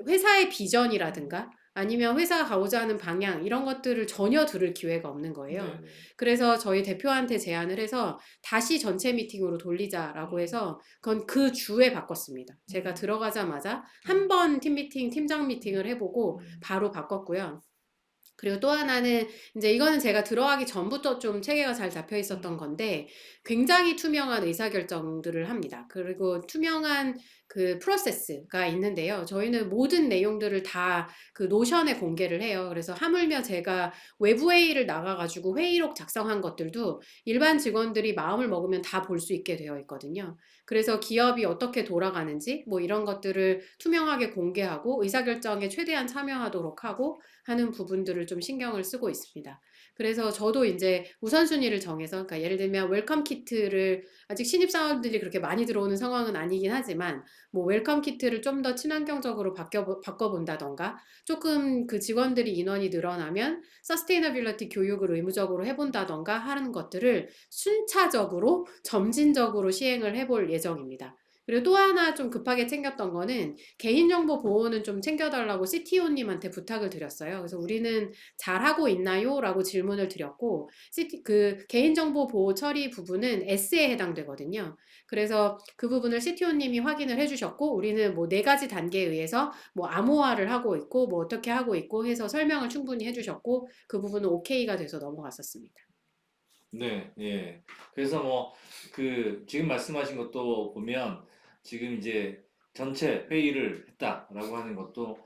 B: 회사의 비전이라든가 아니면 회사가 가고자 하는 방향 이런 것들을 전혀 들을 기회가 없는 거예요.
A: 네.
B: 그래서 저희 대표한테 제안을 해서 다시 전체 미팅으로 돌리자라고 해서 그건 그 주에 바꿨습니다. 제가 들어가자마자 한 번 팀 미팅, 팀장 미팅을 해보고 바로 바꿨고요. 그리고 또 하나는 이제 이거는 제가 들어가기 전부터 좀 체계가 잘 잡혀 있었던 건데 굉장히 투명한 의사결정들을 합니다. 그리고 투명한 그 프로세스가 있는데요. 저희는 모든 내용들을 다 그 노션에 공개를 해요. 그래서 하물며 제가 외부 회의를 나가가지고 회의록 작성한 것들도 일반 직원들이 마음을 먹으면 다 볼 수 있게 되어 있거든요. 그래서 기업이 어떻게 돌아가는지 뭐 이런 것들을 투명하게 공개하고 의사결정에 최대한 참여하도록 하고 하는 부분들을 좀 신경을 쓰고 있습니다. 그래서 저도 이제 우선순위를 정해서, 그러니까 예를 들면 웰컴 키트를 아직 신입사원들이 그렇게 많이 들어오는 상황은 아니긴 하지만, 뭐 웰컴 키트를 좀 더 친환경적으로 바꿔본다던가, 조금 그 직원들이 인원이 늘어나면 서스테이너빌리티 교육을 의무적으로 해본다던가 하는 것들을 순차적으로 점진적으로 시행을 해볼 예정입니다. 그리고 또 하나 좀 급하게 챙겼던 거는 개인정보 보호는 좀 챙겨달라고 CTO님한테 부탁을 드렸어요. 그래서 우리는 잘하고 있나요? 라고 질문을 드렸고 그 개인정보 보호 처리 부분은 S에 해당되거든요. 그래서 그 부분을 CTO님이 확인을 해주셨고 우리는 뭐 4가지 단계에 의해서 뭐 암호화를 하고 있고 뭐 어떻게 하고 있고 해서 설명을 충분히 해주셨고 그 부분은 OK가 돼서 넘어갔었습니다.
A: 네, 예. 그래서 뭐 그 지금 말씀하신 것도 보면 지금 이제 전체 회의를 했다라고 하는 것도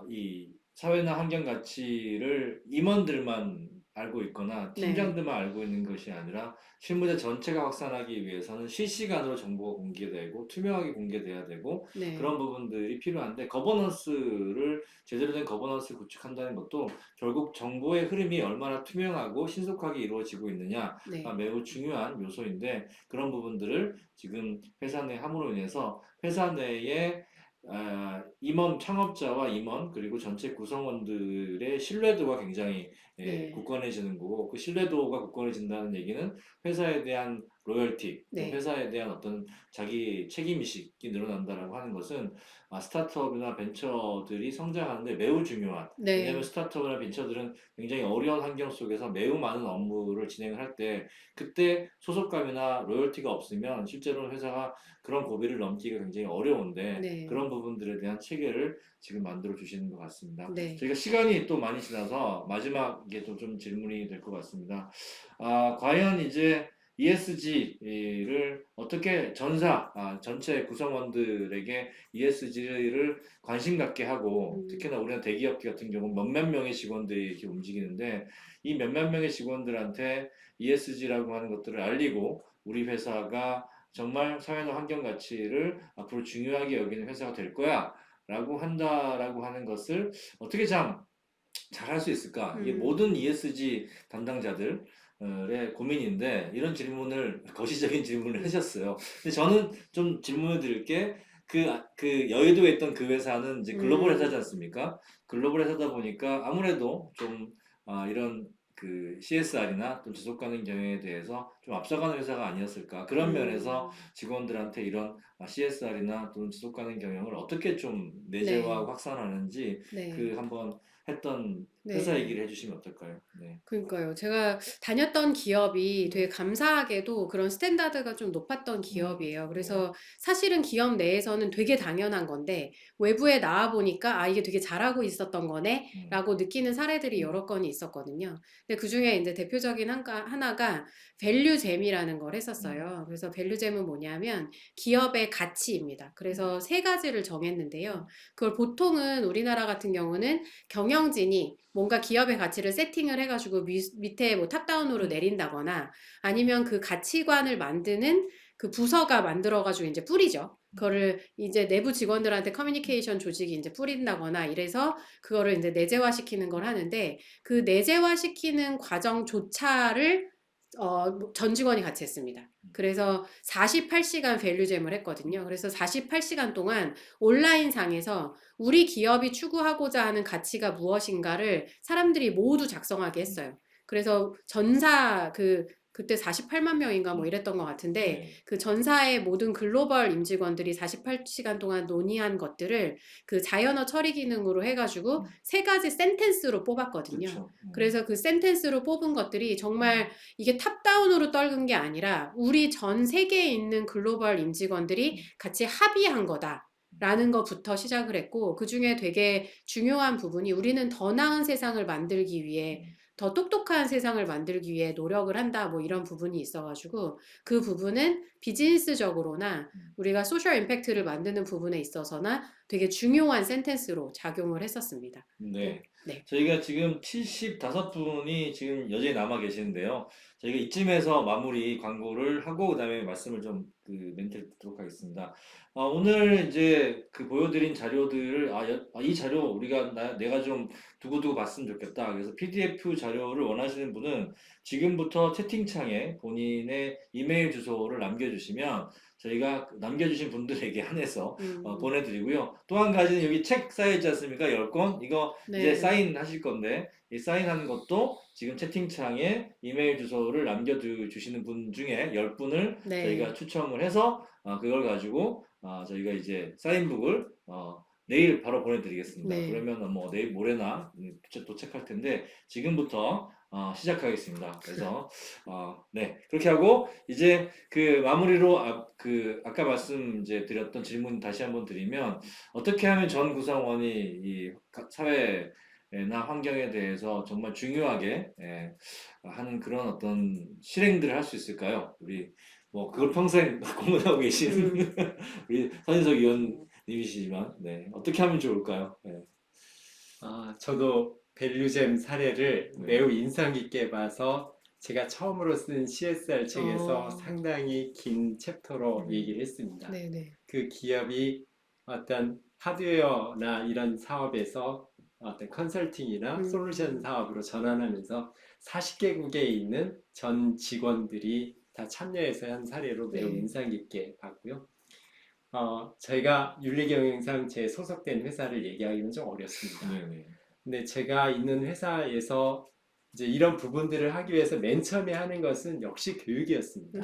A: 이 사회나 환경 가치를 임원들만 알고 있거나
B: 네.
A: 팀장들만 알고 있는 것이 아니라 실무자 전체가 확산하기 위해서는 실시간으로 정보가 공개되고 투명하게 공개돼야 되고
B: 네.
A: 그런 부분들이 필요한데 거버넌스를 제대로 된 거버넌스를 구축한다는 것도 결국 정보의 흐름이 얼마나 투명하고 신속하게 이루어지고 있느냐가
B: 네.
A: 매우 중요한 요소인데 그런 부분들을 지금 회사 내 함으로 인해서 회사 내에 임원 창업자와 임원 그리고 전체 구성원들의 신뢰도가 굉장히
B: 네.
A: 굳건해지는 거고 그 신뢰도가 굳건해진다는 얘기는 회사에 대한 로열티, 또
B: 네.
A: 회사에 대한 어떤 자기 책임의식이 늘어난다라고 하는 것은 스타트업이나 벤처들이 성장하는데 매우 중요한 왜냐하면
B: 네.
A: 스타트업이나 벤처들은 굉장히 어려운 환경 속에서 매우 많은 업무를 진행을 할 때 그때 소속감이나 로열티가 없으면 실제로는 회사가 그런 고비를 넘기가 굉장히 어려운데
B: 네.
A: 그런 부분들에 대한 체계를 지금 만들어 주시는 것 같습니다.
B: 네.
A: 저희가 시간이 또 많이 지나서 마지막에 또 좀 질문이 될 것 같습니다. 과연 이제 ESG를 어떻게 전체 구성원들에게 ESG를 관심 갖게 하고 특히나 우리는 대기업 같은 경우 몇몇 명의 직원들이 이렇게 움직이는데 이 몇몇 명의 직원들한테 ESG라고 하는 것들을 알리고 우리 회사가 정말 사회적 환경 가치를 앞으로 중요하게 여기는 회사가 될 거야 라고 한다라고 하는 것을 어떻게 잘할 수 있을까? 이게 모든 ESG 담당자들의 고민인데 이런 질문을 거시적인 질문을 하셨어요. 근데 저는 좀 질문을 드릴 게 그 여의도에 있던 그 회사는 이제 글로벌 회사지 않습니까? 글로벌 회사다 보니까 아무래도 좀 이런 그 CSR이나 또 지속 가능 경영에 대해서 좀 앞서가는 회사가 아니었을까? 그런 면에서 직원들한테 이런 CSR이나 또는 지속 가능 경영을 어떻게 좀 내재화하고 확산하는지
B: 네.
A: 그 한번 했던
B: 네.
A: 회사 얘기를 해주시면 어떨까요? 네.
B: 그러니까요. 제가 다녔던 기업이 되게 감사하게도 그런 스탠다드가 좀 높았던 기업이에요. 그래서 사실은 기업 내에서는 되게 당연한 건데 외부에 나와 보니까 이게 되게 잘하고 있었던 거네라고 느끼는 사례들이 여러 건이 있었거든요. 근데 그중에 이제 대표적인 하나가 밸류잼이라는 걸 했었어요. 그래서 밸류잼은 뭐냐면 기업의 가치입니다. 그래서 세 가지를 정했는데요. 그걸 보통은 우리나라 같은 경우는 경영진이 뭔가 기업의 가치를 세팅을 해가지고 밑에 뭐 탑다운으로 내린다거나 아니면 그 가치관을 만드는 그 부서가 만들어가지고 이제 뿌리죠. 그거를 이제 내부 직원들한테 커뮤니케이션 조직이 이제 뿌린다거나 이래서 그거를 이제 내재화시키는 걸 하는데 그 내재화시키는 과정조차를 전 직원이 같이 했습니다. 그래서 48시간 밸류잼을 했거든요. 그래서 48시간 동안 온라인상에서 우리 기업이 추구하고자 하는 가치가 무엇인가를 사람들이 모두 작성하게 했어요. 그래서 전사 그때 48만 명인가 뭐 이랬던 것 같은데 그 전사의 모든 글로벌 임직원들이 48시간 동안 논의한 것들을 그 자연어 처리 기능으로 해가지고 세 가지 센텐스로 뽑았거든요.
A: 그렇죠.
B: 그래서 그 센텐스로 뽑은 것들이 정말 이게 탑다운으로 떨군 게 아니라 우리 전 세계에 있는 글로벌 임직원들이 같이 합의한 거다. 라는 것부터 시작을 했고 그 중에 되게 중요한 부분이 우리는 더 나은 세상을 만들기 위해 더 똑똑한 세상을 만들기 위해 노력을 한다 뭐 이런 부분이 있어가지고 그 부분은 비즈니스적으로나 우리가 소셜 임팩트를 만드는 부분에 있어서나 되게 중요한 센텐스로 작용을 했었습니다.
A: 네.
B: 네.
A: 저희가 지금 75분이 지금 여전히 남아 계시는데요. 저희가 이쯤에서 마무리 광고를 하고 그다음에 말씀을 좀 멘트를 듣도록 하겠습니다. 오늘 이제 그 보여드린 자료들을 이 자료 내가 좀 두고두고 봤으면 좋겠다. 그래서 PDF 자료를 원하시는 분은 지금부터 채팅창에 본인의 이메일 주소를 남겨주시면 저희가 남겨주신 분들에게 한해서 보내드리고요. 또 한 가지는 여기 책 쌓여있지 않습니까? 10권? 이거 이제 사인하실 건데 이 사인하는 것도 지금 채팅창에 이메일 주소를 남겨주시는 분 중에 10분을 저희가 추첨을 해서 그걸 가지고 저희가 이제 사인북을 내일 바로 보내드리겠습니다. 그러면 뭐 내일 모레나 도착할 텐데 지금부터 시작하겠습니다. 그래서 네 그렇게 하고 이제 그 마무리로 아까 이제 드렸던 질문 다시 한번 드리면 어떻게 하면 전 구성원이 이 사회나 환경에 대해서 정말 중요하게 하는 그런 어떤 실행들을 할 수 있을까요? 우리 뭐 그걸 평생 고민하고 계신 우리 선인석 위원님이시지만 네 어떻게 하면 좋을까요? 네.
C: 저도 밸류잼 사례를
A: 네.
C: 매우 인상 깊게 봐서 제가 처음으로 쓴 CSR 책에서
B: 어.
C: 상당히 긴 챕터로
B: 음.
C: 얘기를 했습니다.
B: 네네.
C: 그 기업이 어떤 하드웨어나 이런 사업에서 어떤 컨설팅이나 솔루션 사업으로 전환하면서 40개국에 있는 전 직원들이 다 참여해서 한 사례로 매우
B: 네.
C: 인상 깊게 봤고요. 저희가 윤리경영상 제 소속된 회사를 얘기하기는 좀 어렵습니다.
A: 네네.
C: 근데 제가 있는 회사에서 이제 이런 부분들을 하기 위해서 맨 처음에 하는 것은 역시 교육이었습니다.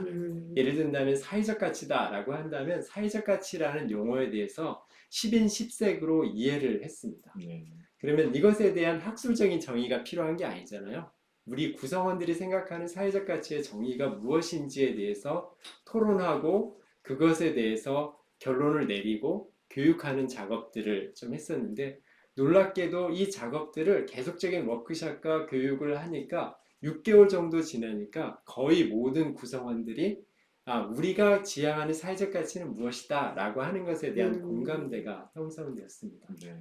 C: 예를 든다면 사회적 가치다라고 한다면 사회적 가치라는 용어에 대해서 10인 10색으로 이해를 했습니다.
A: 네.
C: 그러면 이것에 대한 학술적인 정의가 필요한 게 아니잖아요. 우리 구성원들이 생각하는 사회적 가치의 정의가 무엇인지에 대해서 토론하고 그것에 대해서 결론을 내리고 교육하는 작업들을 좀 했었는데 놀랍게도 이 작업들을 계속적인 워크숍과 교육을 하니까 6개월 정도 지나니까 거의 모든 구성원들이 우리가 지향하는 사회적 가치는 무엇이다 라고 하는 것에 대한 공감대가 형성되었습니다.
A: 네.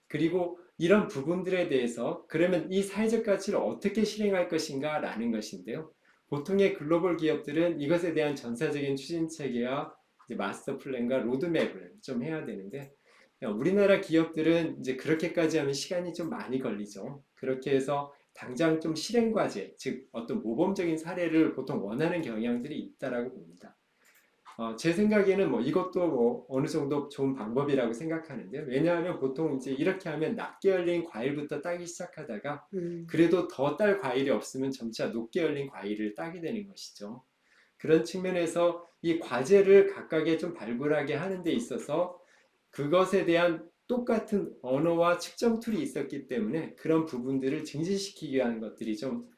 C: 그리고 이런 부분들에 대해서 그러면 이 사회적 가치를 어떻게 실행할 것인가 라는 것인데요. 보통의 글로벌 기업들은 이것에 대한 전사적인 추진 체계와 이제 마스터 플랜과 로드맵을 좀 해야 되는데 우리나라 기업들은 이제 그렇게까지 하면 시간이 좀 많이 걸리죠. 그렇게 해서 당장 좀 실행 과제, 즉 어떤 모범적인 사례를 보통 원하는 경향들이 있다라고 봅니다. 제 생각에는 뭐 이것도 뭐 어느 정도 좋은 방법이라고 생각하는데요. 왜냐하면 보통 이제 이렇게 하면 낮게 열린 과일부터 따기 시작하다가 그래도 더 딸 과일이 없으면 점차 높게 열린 과일을 따게 되는 것이죠. 그런 측면에서 이 과제를 각각의 좀 발굴하게 하는 데 있어서 그것에 대한 똑같은 언어와 측정 툴이 있었기 때문에 그런 부분들을 증진시키기 위한 것들이 좀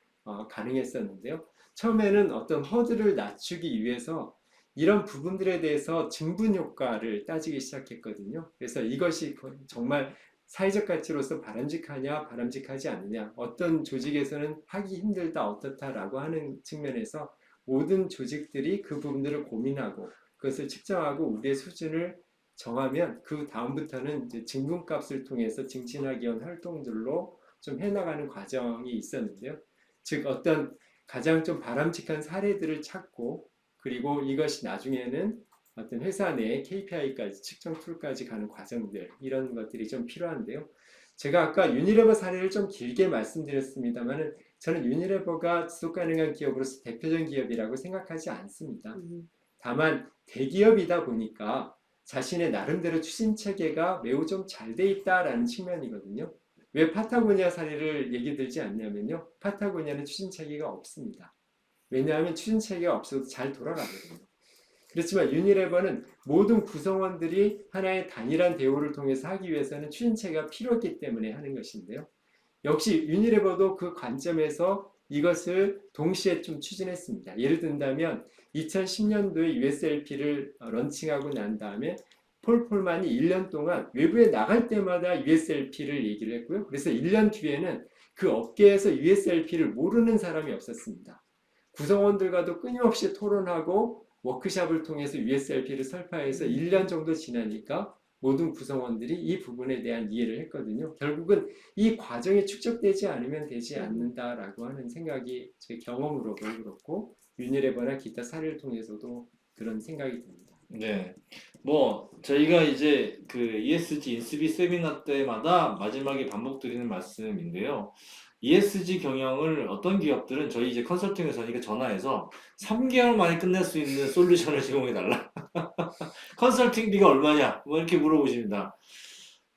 C: 가능했었는데요. 처음에는 어떤 허들을 낮추기 위해서 이런 부분들에 대해서 증분 효과를 따지기 시작했거든요. 그래서 이것이 정말 사회적 가치로서 바람직하냐, 바람직하지 않느냐, 어떤 조직에서는 하기 힘들다, 어떻다라고 하는 측면에서 모든 조직들이 그 부분들을 고민하고 그것을 측정하고 우리의 수준을 정하면 그 다음부터는 이제 증분값을 통해서 증진하기 위한 활동들로 좀 해나가는 과정이 있었는데요. 즉 어떤 가장 좀 바람직한 사례들을 찾고 그리고 이것이 나중에는 어떤 회사 내 KPI까지 측정 툴까지 가는 과정들 이런 것들이 좀 필요한데요. 제가 아까 유니레버 사례를 좀 길게 말씀드렸습니다만은 저는 유니레버가 지속 가능한 기업으로서 대표적인 기업이라고 생각하지 않습니다. 다만 대기업이다 보니까 자신의 나름대로 추진 체계가 매우 좀 잘 돼 있다라는 측면이거든요. 왜 파타고니아 사례를 얘기 들지 않냐면요. 파타고니아는 추진 체계가 없습니다. 왜냐하면 추진 체계가 없어도 잘 돌아가거든요. 그렇지만 유니레버는 모든 구성원들이 하나의 단일한 대우를 통해서 하기 위해서는 추진 체계가 필요했기 때문에 하는 것인데요. 역시 유니레버도 그 관점에서 이것을 동시에 좀 추진했습니다. 예를 든다면 2010년도에 USLP를 런칭하고 난 다음에 폴 폴만이 1년 동안 외부에 나갈 때마다 USLP를 얘기를 했고요. 그래서 1년 뒤에는 그 업계에서 USLP를 모르는 사람이 없었습니다. 구성원들과도 끊임없이 토론하고 워크숍을 통해서 USLP를 설파해서 1년 정도 지나니까 모든 구성원들이 이 부분에 대한 이해를 했거든요. 결국은 이 과정이 축적되지 않으면 되지 않는다라고 하는 생각이 제 경험으로도 그렇고 유니레버나 기타 사례를 통해서도 그런 생각이 듭니다.
A: 네. 뭐 저희가 이제 그 ESG 인스비 세미나 때마다 마지막에 반복드리는 말씀인데요. ESG 경영을 어떤 기업들은 저희 이제 컨설팅 회사니까 전화해서 3개월 만에 끝낼 수 있는 솔루션을 제공해 달라. 컨설팅비가 얼마냐? 뭐 이렇게 물어보십니다.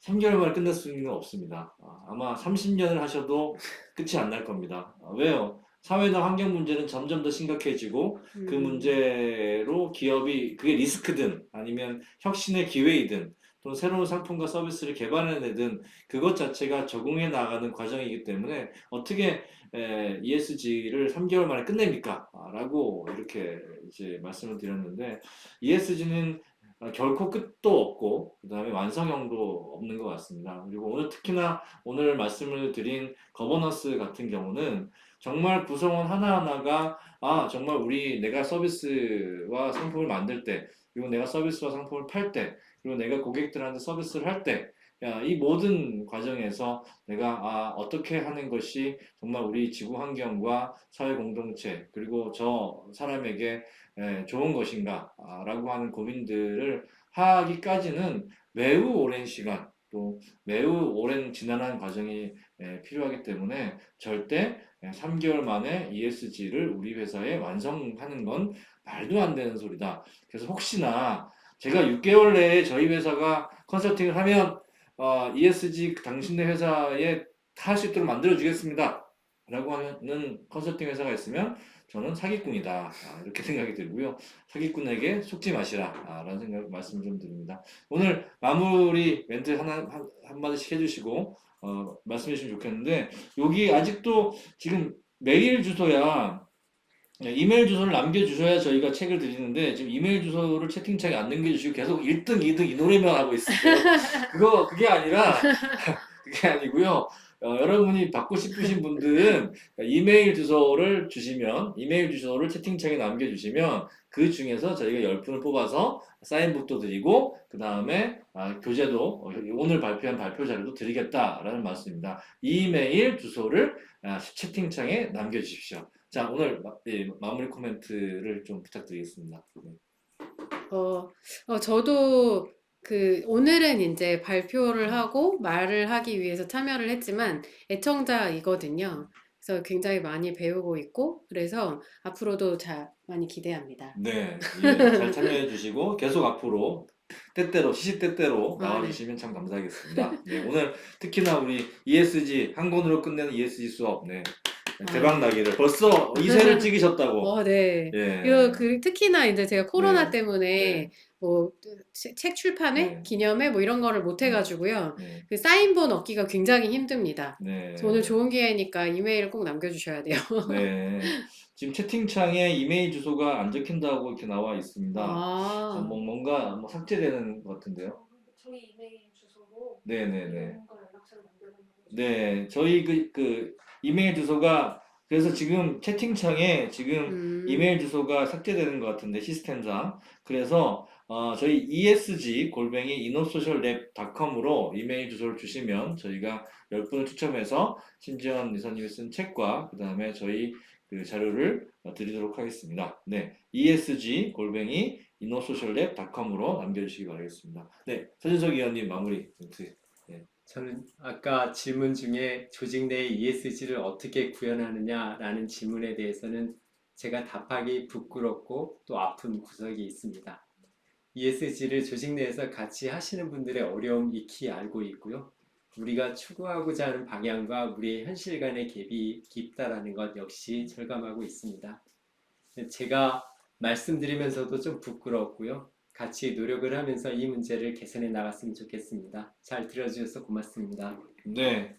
A: 3개월 만에 끝낼 수 있는 건 없습니다. 아마 30년을 하셔도 끝이 안 날 겁니다. 왜요? 사회나 환경 문제는 점점 더 심각해지고 그 문제로 기업이 그게 리스크든 아니면 혁신의 기회이든 또는 새로운 상품과 서비스를 개발해내든 그것 자체가 적응해 나가는 과정이기 때문에 어떻게 ESG를 3개월 만에 끝냅니까? 라고 이렇게 이제 말씀을 드렸는데 ESG는 결코 끝도 없고 그 다음에 완성형도 없는 것 같습니다. 그리고 오늘 특히나 오늘 말씀을 드린 거버넌스 같은 경우는 정말 구성원 하나하나가 정말 내가 서비스와 상품을 만들 때 그리고 내가 서비스와 상품을 팔 때 그리고 내가 고객들한테 서비스를 할 때 이 모든 과정에서 내가 어떻게 하는 것이 정말 우리 지구 환경과 사회 공동체 그리고 저 사람에게 좋은 것인가라고 하는 고민들을 하기까지는 매우 오랜 시간 또 매우 오랜 지난한 과정이 필요하기 때문에 절대 3개월 만에 ESG를 우리 회사에 완성하는 건 말도 안 되는 소리다. 그래서 혹시나 제가 6개월 내에 저희 회사가 컨설팅을 하면 ESG 당신네 회사에 다 할 수 있도록 만들어 주겠습니다. 라고 하는 컨설팅 회사가 있으면 저는 사기꾼이다. 이렇게 생각이 들고요. 사기꾼에게 속지 마시라. 라는 생각 말씀 좀 드립니다. 오늘 마무리 멘트 한마디씩 해주시고 말씀해 주시면 좋겠는데 여기 아직도 지금 메일 주소야 이메일 주소를 남겨주셔야 저희가 책을 드리는데 지금 이메일 주소를 채팅창에 안 남겨주시고 계속 1등, 2등 이 노래만 하고 있어요. 그게 아니라 그게 아니고요. 여러분이 받고 싶으신 분들은 이메일 주소를 주시면 이메일 주소를 채팅창에 남겨주시면 그 중에서 저희가 10분을 뽑아서 사인북도 드리고 그 다음에 교재도 오늘 발표한 발표 자료도 드리겠다라는 말씀입니다. 이메일 주소를 채팅창에 남겨주십시오. 자, 오늘 마무리 코멘트를 좀 부탁드리겠습니다. 네.
B: 저도 오늘은 이제 발표를 하고 말을 하기 위해서 참여를 했지만 애청자이거든요. 그래서 굉장히 많이 배우고 있고, 그래서 앞으로도 많이 기대합니다.
A: 네, 잘 참여해 주시고 계속 앞으로 때때로 시시때때로
B: 네.
A: 나와주시면 참 감사하겠습니다. 네, 오늘 특히나 우리 ESG 한 권으로 끝내는 ESG 수업 대박 나기를 벌써 2세를 찍으셨다고.
B: 네.
A: 예.
B: 특히나 이제 제가 코로나
A: 네.
B: 때문에
A: 네.
B: 뭐 책 출판회,
A: 네.
B: 기념회 뭐 이런 거를 못 해가지고요.
A: 네.
B: 사인본 얻기가 굉장히 힘듭니다.
A: 네.
B: 그래서 오늘 좋은 기회니까 이메일을 꼭 남겨주셔야 돼요.
A: 네. 지금 채팅창에 이메일 주소가 안 적힌다고 이렇게 나와 있습니다. 뭔가 삭제되는 것 같은데요.
D: 저희 이메일 주소로
A: 네네네.
D: 뭔가 연락처를 남겨놓는 거죠.
A: 네, 저희 그 이메일 주소가 그래서 지금 채팅창에 지금 이메일 주소가 삭제되는 것 같은데 시스템상 그래서 저희 esg@innosociallab.com으로 이메일 주소를 주시면 저희가 10분을 추첨해서 신지연 이사님이 쓴 책과 그 다음에 저희 그 자료를 드리도록 하겠습니다. 네, esg@innosociallab.com으로 남겨주시기 바라겠습니다. 네, 서진석 위원님 마무리 멘트.
C: 저는 아까 질문 중에 조직 내 ESG를 어떻게 구현하느냐라는 질문에 대해서는 제가 답하기 부끄럽고 또 아픈 구석이 있습니다. ESG를 조직 내에서 같이 하시는 분들의 어려움 익히 알고 있고요. 우리가 추구하고자 하는 방향과 우리의 현실 간의 갭이 깊다라는 것 역시 절감하고 있습니다. 제가 말씀드리면서도 좀 부끄럽고요. 같이 노력을 하면서 이 문제를 개선해 나갔으면 좋겠습니다. 잘 들어주셔서 고맙습니다.
A: 네,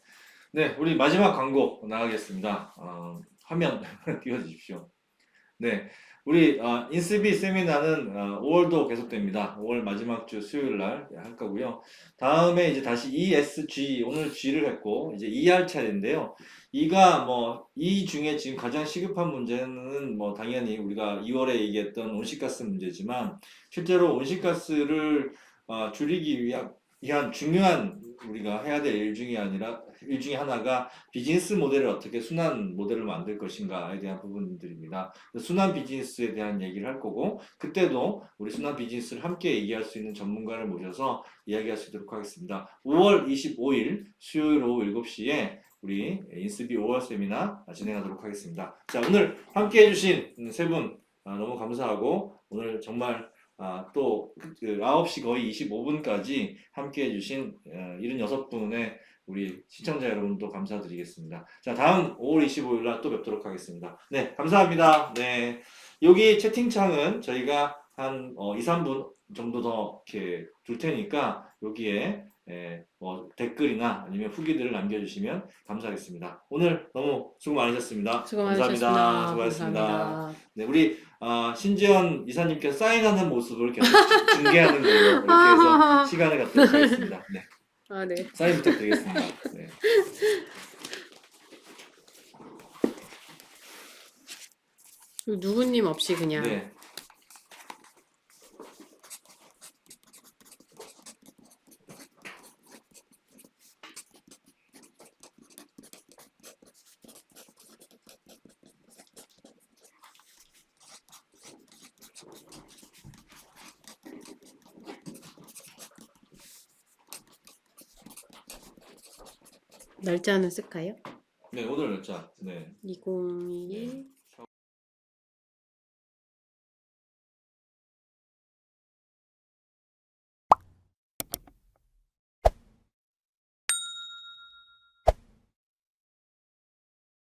A: 우리 마지막 광고 나가겠습니다. 화면 띄워주십시오. 네, 우리 인스비 세미나는 5월도 계속됩니다. 5월 마지막 주 수요일 날 할 거고요. 다음에 이제 다시 ESG 오늘 G를 했고 이제 ER 차례인데요. 이가 이 중에 지금 가장 시급한 문제는 당연히 우리가 2월에 얘기했던 온실가스 문제지만 실제로 온실가스를 줄이기 위한 중요한 우리가 해야 될 일 중에 하나가 비즈니스 모델을 어떻게 순환 모델을 만들 것인가에 대한 부분들입니다. 순환 비즈니스에 대한 얘기를 할 거고 그때도 우리 순환 비즈니스를 함께 얘기할 수 있는 전문가를 모셔서 이야기할 수 있도록 하겠습니다. 5월 25일 수요일 오후 7시에 우리 인스비 5월 세미나 진행하도록 하겠습니다. 자, 오늘 함께 해주신 세 분 너무 감사하고 오늘 정말 또 9시 거의 25분까지 함께 해주신 76분의 우리 시청자 여러분도 감사드리겠습니다. 자, 다음 5월 25일 날 또 뵙도록 하겠습니다. 네, 감사합니다. 네, 여기 채팅창은 저희가 한 2, 3분 정도 더 이렇게 둘 테니까 여기에 댓글이나 아니면 후기들을 남겨주시면 감사하겠습니다. 오늘 너무 수고 많으셨습니다.
B: 수고 많으셨습니다.
A: 감사합니다. 수고하셨습니다.
B: 감사합니다.
A: 네, 우리 신지연 이사님께서 사인하는 모습을 계속 중계하는 걸로 이렇게 해서 시간을 갖도록 하겠습니다. 네,
B: 네.
A: 사인 부탁드리겠습니다. 네.
B: 누구님 없이 그냥.
A: 네.
B: 날짜는 쓸까요?
A: 네, 오늘 날짜. 네.
B: 2021